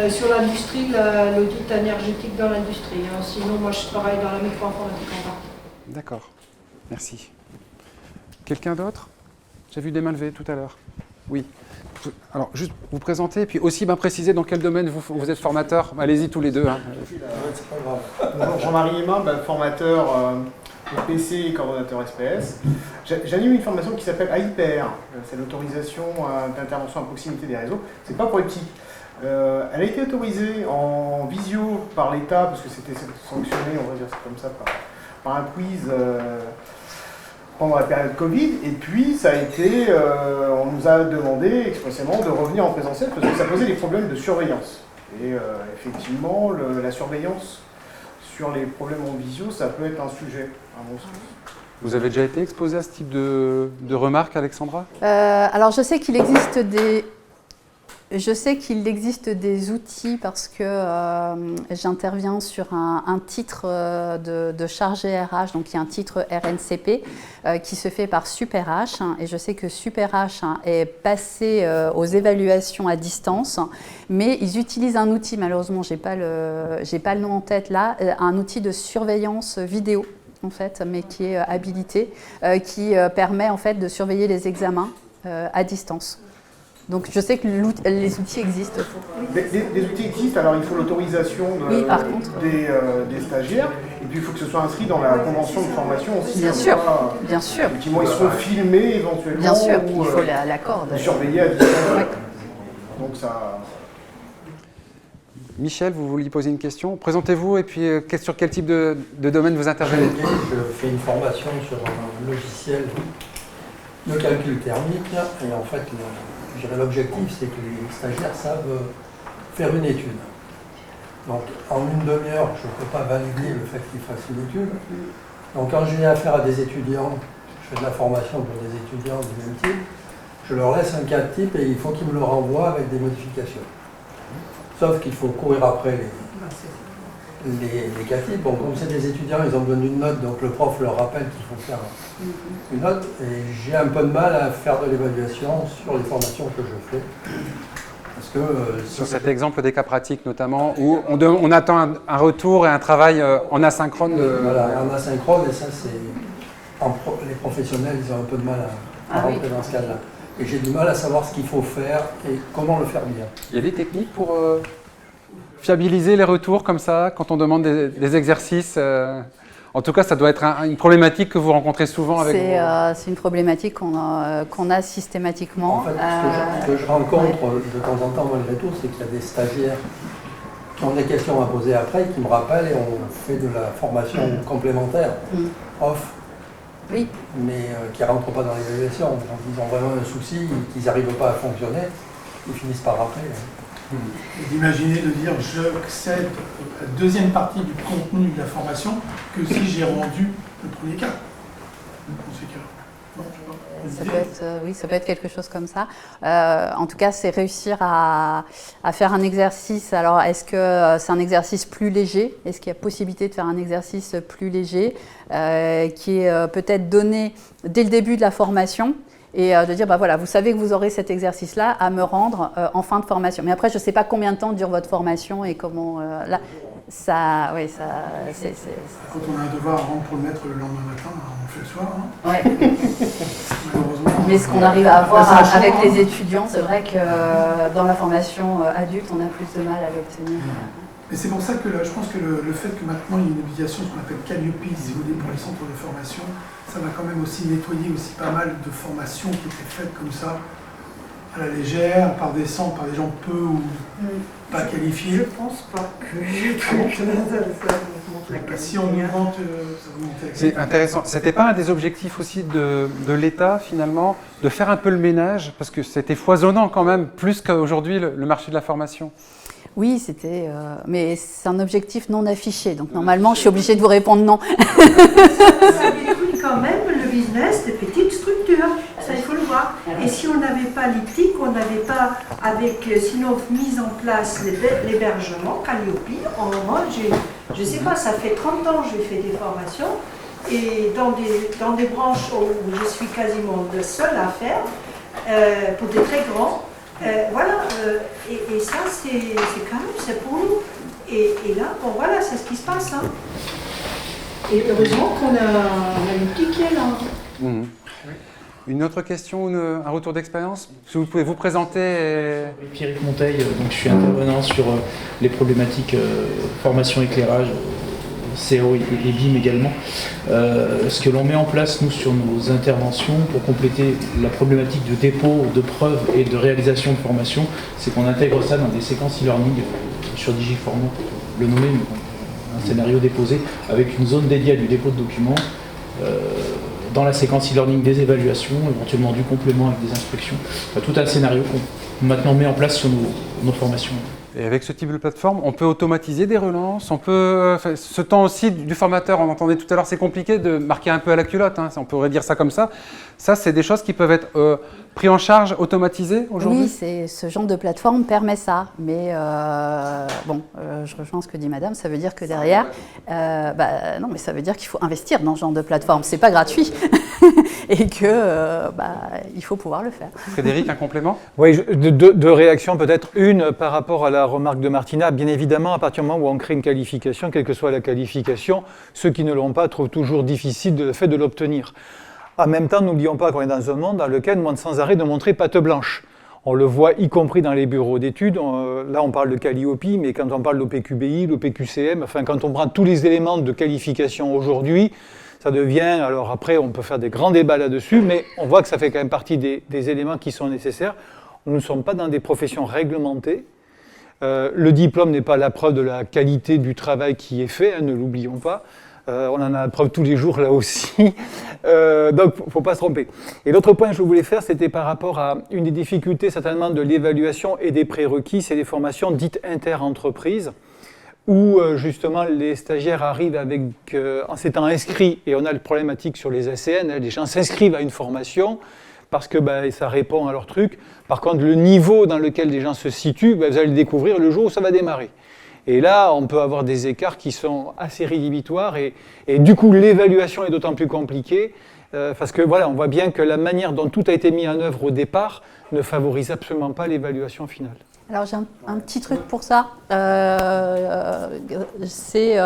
sur l'industrie, l'audit énergétique dans l'industrie. Sinon, moi je travaille dans la micro-informatique en partie. D'accord, merci. Quelqu'un d'autre? J'ai vu des mains levées tout à l'heure. Oui. Alors, juste vous présenter et puis aussi préciser dans quel domaine vous êtes formateur. Allez-y tous les deux. C'est pas grave. Bonjour, Jean-Marie Aimant, formateur au PC et coordonnateur SPS. J'anime une formation qui s'appelle AIPR, c'est l'autorisation d'intervention à proximité des réseaux. C'est pas pour les petits. Elle a été autorisée en visio par l'État, parce que c'était sanctionné, on va dire ça comme ça, par un quiz pendant la période Covid. Et puis, ça a été, on nous a demandé expressément de revenir en présentiel, parce que ça posait des problèmes de surveillance. Et effectivement, la surveillance sur les problèmes en visio, ça peut être un sujet, à mon sens. Vous avez déjà été exposé à ce type de remarques, Alexandra? Alors je sais qu'il existe des outils parce que j'interviens sur un titre de chargé RH, donc il y a un titre RNCP qui se fait par SuperH et je sais que SuperH est passé aux évaluations à distance, mais ils utilisent un outil, malheureusement j'ai pas le nom en tête là, un outil de surveillance vidéo en fait, mais qui est habilité, qui permet en fait de surveiller les examens à distance. Donc je sais que les outils existent. Des outils existent, alors il faut l'autorisation des stagiaires, et puis il faut que ce soit inscrit dans la convention de formation aussi. Bien sûr, bien sûr. Effectivement, ils seront filmés éventuellement. Bien sûr, ou, il faut l'accord. Surveiller à distance. Ouais. Donc ça... Michel, vous vouliez poser une question? Présentez-vous et puis sur quel type de domaine vous intervenez? Je fais une formation sur un logiciel de calcul thermique et en fait l'objectif c'est que les stagiaires savent faire une étude. Donc en une demi-heure je ne peux pas valider le fait qu'ils fassent une étude. Donc quand j'ai affaire à des étudiants, je fais de la formation pour des étudiants du même type, je leur laisse un cas de type et il faut qu'ils me le renvoient avec des modifications. Sauf qu'il faut courir après les cas types. Bon, comme c'est des étudiants, ils ont besoin d'une note, donc le prof leur rappelle qu'il faut faire une note. Et j'ai un peu de mal à faire de l'évaluation sur les formations que je fais. Parce que, sur cet exemple des cas pratiques notamment, où on attend un retour et un travail en asynchrone. Voilà, en asynchrone, et ça, c'est les professionnels, ils ont un peu de mal à rentrer dans ce cadre-là. Et j'ai du mal à savoir ce qu'il faut faire et comment le faire bien. Il y a des techniques pour fiabiliser les retours comme ça, quand on demande des exercices En tout cas, ça doit être une problématique que vous rencontrez souvent avec C'est une problématique qu'on a systématiquement. En fait, ce que je rencontre de temps en temps malgré tout, c'est qu'il y a des stagiaires qui ont des questions à poser après, qui me rappellent et on fait de la formation complémentaire, off. Oui. Mais qui ne rentrent pas dans l'évaluation. Donc ils ont vraiment un souci, qu'ils n'arrivent pas à fonctionner, ils finissent par rappeler. Et d'imaginer de dire j'accède à la deuxième partie du contenu de la formation que si j'ai rendu le premier cas. Dans ces cas. Ça peut être, oui, ça peut être quelque chose comme ça. En tout cas, c'est réussir à faire un exercice. Alors, est-ce que c'est un exercice plus léger? Est-ce qu'il y a possibilité de faire un exercice plus léger qui est peut-être donné dès le début de la formation et de dire, bah voilà, vous savez que vous aurez cet exercice-là à me rendre en fin de formation. Mais après, je ne sais pas combien de temps dure votre formation et comment... là, ça, oui, ça... Quand on a un devoir à rendre pour le mettre le lendemain matin, on fait le soir. Hein. Ouais. Malheureusement. Mais ce qu'on arrive à avoir ça change, avec hein. les étudiants, c'est vrai que dans la formation adulte, on a plus de mal à l'obtenir. Mais c'est pour ça que je pense que le fait que maintenant il y ait une obligation, ce qu'on appelle Calliope, si vous voulez, pour les centres de formation, ça va quand même aussi nettoyer aussi pas mal de formations qui étaient faites comme ça, à la légère, par des centres, par des gens peu ou pas qualifiés. Je pense pas que j'ai quelque chose à ça. Si on augmente, ça va monter. C'est intéressant. C'était pas un des objectifs aussi de l'État, finalement, de faire un peu le ménage, parce que c'était foisonnant quand même, plus qu'aujourd'hui le marché de la formation. Oui, c'était... mais c'est un objectif non affiché, donc normalement, je suis obligée de vous répondre non. Ça détruit quand même le business des petites structures, ça il faut le voir. Et si on n'avait pas l'IPTIC, on n'avait pas, avec sinon mis en place l'hébergement, Calliope, moi, je ne sais pas, ça fait 30 ans que j'ai fait des formations, et dans des branches où je suis quasiment le seul à faire, pour des très grands, voilà, et ça c'est quand même, c'est pour nous. Et là, bon voilà, c'est ce qui se passe. Hein. Et heureusement qu'on a une petite qui est là. Mmh. Une autre question, un retour d'expérience? Si vous pouvez vous présenter. Pierrick Monteil, donc je suis intervenant sur les problématiques formation éclairage, CO et BIM également. Ce que l'on met en place, nous, sur nos interventions, pour compléter la problématique de dépôt, de preuves et de réalisation de formation, c'est qu'on intègre ça dans des séquences e-learning sur Digiformant, pour le nommer, un scénario déposé, avec une zone dédiée à du dépôt de documents, dans la séquence e-learning des évaluations, éventuellement du complément avec des instructions. Enfin, tout un scénario qu'on maintenant met en place sur nos formations. Et avec ce type de plateforme, on peut automatiser des relances, on peut... ce temps aussi du formateur, on entendait tout à l'heure, c'est compliqué de marquer un peu à la culotte, hein, on pourrait dire ça comme ça. Ça, c'est des choses qui peuvent être prises en charge, automatisées aujourd'hui? Oui, ce genre de plateforme permet ça, mais je rejoins ce que dit madame, ça veut dire que derrière, non, mais ça veut dire qu'il faut investir dans ce genre de plateforme, c'est pas gratuit, et que il faut pouvoir le faire. Frédéric, un complément? Oui, deux réactions, peut-être une par rapport à la remarque de Martina. Bien évidemment, à partir du moment où on crée une qualification, quelle que soit la qualification, ceux qui ne l'ont pas trouvent toujours difficile le fait de l'obtenir. En même temps, n'oublions pas qu'on est dans un monde dans lequel on demande sans arrêt de montrer patte blanche. On le voit y compris dans les bureaux d'études. Là, on parle de Calliope, mais quand on parle d'OPQBI, l'OPQCM, enfin, quand on prend tous les éléments de qualification aujourd'hui, ça devient... Alors après, on peut faire des grands débats là-dessus, mais on voit que ça fait quand même partie des éléments qui sont nécessaires. Nous ne sommes pas dans des professions réglementées. Le diplôme n'est pas la preuve de la qualité du travail qui est fait, hein, ne l'oublions pas. On en a la preuve tous les jours là aussi, donc il ne faut pas se tromper. Et l'autre point que je voulais faire, c'était par rapport à une des difficultés certainement de l'évaluation et des prérequis, c'est les formations dites inter-entreprises, où justement les stagiaires arrivent en s'étant inscrits, et on a le problématique sur les ACN, hein, les gens s'inscrivent à une formation, parce que ça répond à leur truc. Par contre, le niveau dans lequel les gens se situent, vous allez le découvrir le jour où ça va démarrer. Et là, on peut avoir des écarts qui sont assez rédhibitoires et du coup, l'évaluation est d'autant plus compliquée parce que voilà, on voit bien que la manière dont tout a été mis en œuvre au départ ne favorise absolument pas l'évaluation finale. Alors j'ai un petit truc pour ça, c'est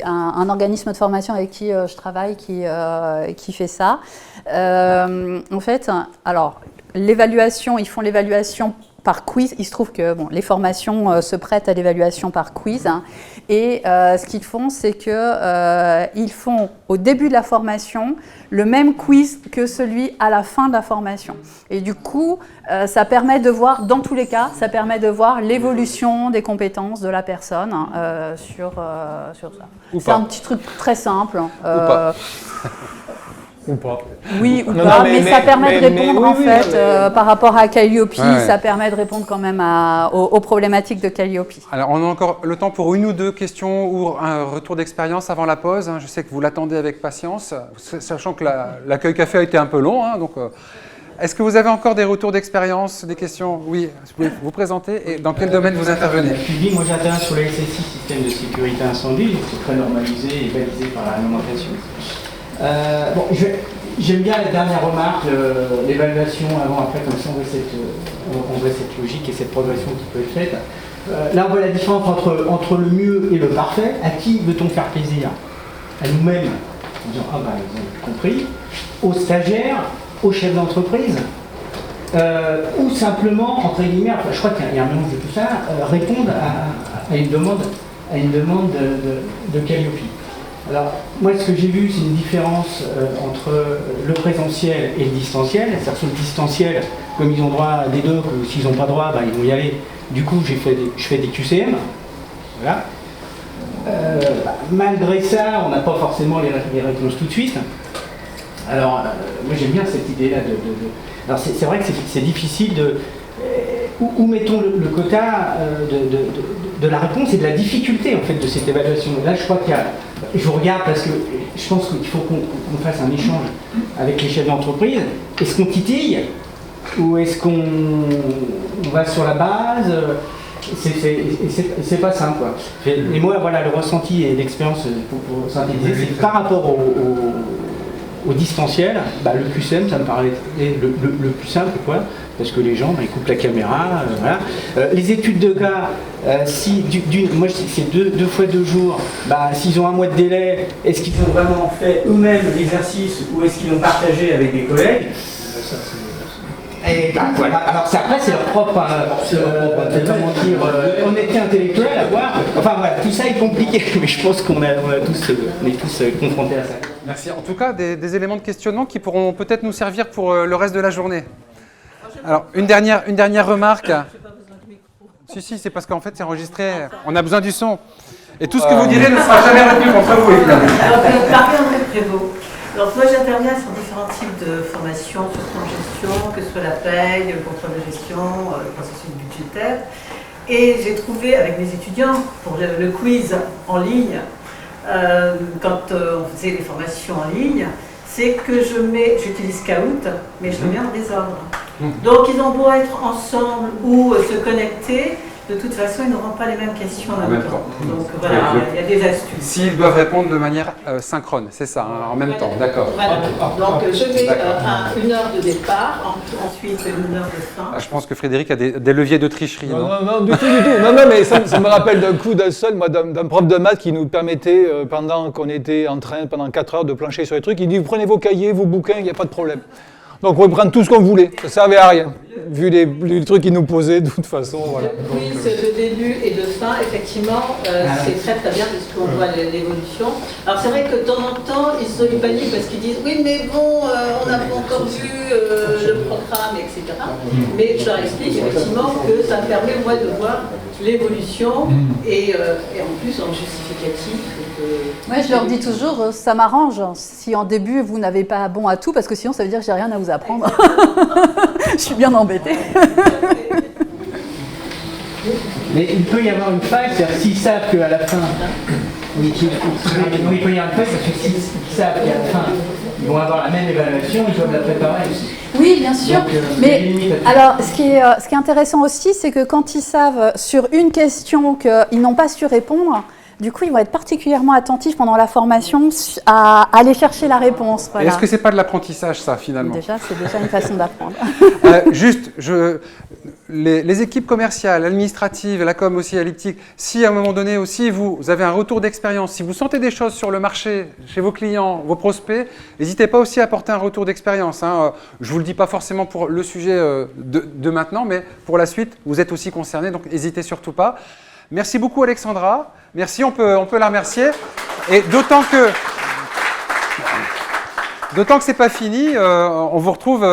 un organisme de formation avec qui je travaille qui fait ça. En fait, alors l'évaluation, ils font l'évaluation par quiz. Il se trouve que les formations se prêtent à l'évaluation par quiz. Hein, et ce qu'ils font, c'est qu'ils font au début de la formation le même quiz que celui à la fin de la formation. Et du coup, ça permet de voir, dans tous les cas, ça permet de voir l'évolution des compétences de la personne sur ça. C'est un petit truc très simple. Ou pas. Ou pas. Oui, ou pas, mais ça permet de répondre par rapport à Calliope, ça permet de répondre quand même aux problématiques de Calliope. Alors on a encore le temps pour une ou deux questions ou un retour d'expérience avant la pause. Hein. Je sais que vous l'attendez avec patience, sachant que l'accueil café a été un peu long. Hein, donc, est-ce que vous avez encore des retours d'expérience, des questions? Oui, vous pouvez vous présenter et dans quel domaine vous intervenez? Moi j'interviens sur la SSI, système de sécurité incendie, c'est très normalisé et balisé par la réglementation. J'aime bien la dernière remarque, l'évaluation avant-après, comme ça on voit cette logique et cette progression qui peut être faite. Là, on voit la différence entre le mieux et le parfait. À qui veut-on faire plaisir? À nous-mêmes, en disant, ah bah, ils ont compris, aux stagiaires, aux chefs d'entreprise, ou simplement, entre guillemets, enfin, je crois qu'il y a un mélange de tout ça, répondre à une demande de Calliope. Alors, moi, ce que j'ai vu, c'est une différence entre le présentiel et le distanciel. C'est-à-dire sur le distanciel, comme ils ont droit à des docs, ou s'ils n'ont pas droit, bah, ils vont y aller. Du coup, je fais des QCM. Voilà. Malgré ça, on n'a pas forcément les réponses tout de suite. Alors, moi, j'aime bien cette idée-là Alors, c'est vrai que c'est difficile de... Où mettons le quota de la réponse et de la difficulté, en fait, de cette évaluation. Là, je crois qu'il y a... Je vous regarde parce que je pense qu'il faut qu'on fasse un échange avec les chefs d'entreprise. Est-ce qu'on titille ou est-ce qu'on va sur la base? C'est pas simple, quoi. Et moi, voilà, le ressenti et l'expérience pour synthétiser, c'est par rapport au distanciel, bah, le QCM, ça me paraît le plus simple, quoi, parce que les gens, bah, ils coupent la caméra, voilà. Les études de cas, moi c'est deux fois 2 jours, bah, s'ils ont 1 mois de délai, est-ce qu'ils ont vraiment fait eux-mêmes l'exercice ou est-ce qu'ils l'ont partagé avec des collègues? Et bah, voilà. Alors après c'est leur propre honnêteté intellectuelle à voir. Enfin voilà, tout ça est compliqué, mais je pense qu'on est tous confrontés à ça. Merci. En tout cas, des éléments de questionnement qui pourront peut-être nous servir pour le reste de la journée. Alors, une dernière remarque. Si, c'est parce qu'en fait c'est enregistré, on a besoin du son. Et tout ce que vous direz ne sera jamais retenu contre vous, évidemment. Alors, Marie-André Prévost. Alors, moi, j'interviens sur différents types de formations sur plan de gestion, que ce soit la paye, le contrôle de gestion, le processus budgétaire. Et j'ai trouvé avec mes étudiants, pour le quiz en ligne, quand on faisait les formations en ligne, c'est que j'utilise Kahoot, mais je le mets en désordre. Donc, ils ont beau être ensemble ou se connecter, de toute façon, ils n'auront pas les mêmes questions en même temps. Donc voilà, il y a des astuces. S'ils doivent répondre de manière synchrone, c'est ça, hein, en même temps, d'accord. Voilà. Donc je mets 1 heure de départ, ensuite 1 heure de fin. Ah, je pense que Frédéric a des leviers de tricherie, non? Non, du tout. Non, mais ça me rappelle d'un seul, moi, d'un prof de maths qui nous permettait, pendant qu'on était en train, pendant 4 heures, de plancher sur les trucs, il dit, vous prenez vos cahiers, vos bouquins, il n'y a pas de problème. Donc on peut prendre tout ce qu'on voulait, ça ne servait à rien, vu les trucs qu'ils nous posaient de toute façon. Voilà. Le quiz de début et de fin, effectivement, c'est très bien parce qu'on voit l'évolution. Alors c'est vrai que de temps en temps, ils paniquent parce qu'ils disent oui mais bon, on n'a pas encore vu le programme, etc. Mais je leur explique effectivement que ça permet moi de voir l'évolution et en plus en justificatif. Moi je leur dis toujours, ça m'arrange si en début vous n'avez pas bon à tout parce que sinon ça veut dire que j'ai rien à vous apprendre. Je suis bien embêtée. Mais il peut y avoir une faille, c'est-à-dire s'ils savent qu'à la fin, il peut y avoir une faille, parce que s'ils savent qu'à la fin, ils vont avoir la même évaluation, ils doivent la préparer aussi. Oui, bien sûr. Donc, mais alors, ce qui est intéressant aussi, c'est que quand ils savent sur une question qu'ils n'ont pas su répondre, du coup, ils vont être particulièrement attentifs pendant la formation à aller chercher la réponse. Voilà. Est-ce que c'est pas de l'apprentissage, ça, finalement? Déjà, c'est déjà une façon d'apprendre. Les équipes commerciales, administratives, la com aussi, Elliptic, si à un moment donné aussi vous avez un retour d'expérience, si vous sentez des choses sur le marché, chez vos clients, vos prospects, n'hésitez pas aussi à apporter un retour d'expérience. Hein. Je ne vous le dis pas forcément pour le sujet de maintenant, mais pour la suite, vous êtes aussi concernés, donc n'hésitez surtout pas. Merci beaucoup Alexandra, merci, on peut la remercier. Et d'autant que ce n'est pas fini, on vous retrouve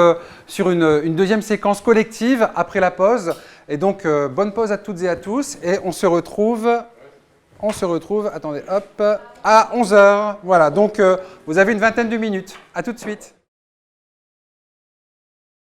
sur une deuxième séquence collective après la pause. Et donc, bonne pause à toutes et à tous. Et on se retrouve, attendez, hop, à 11h. Voilà, donc vous avez une vingtaine de minutes. À tout de suite.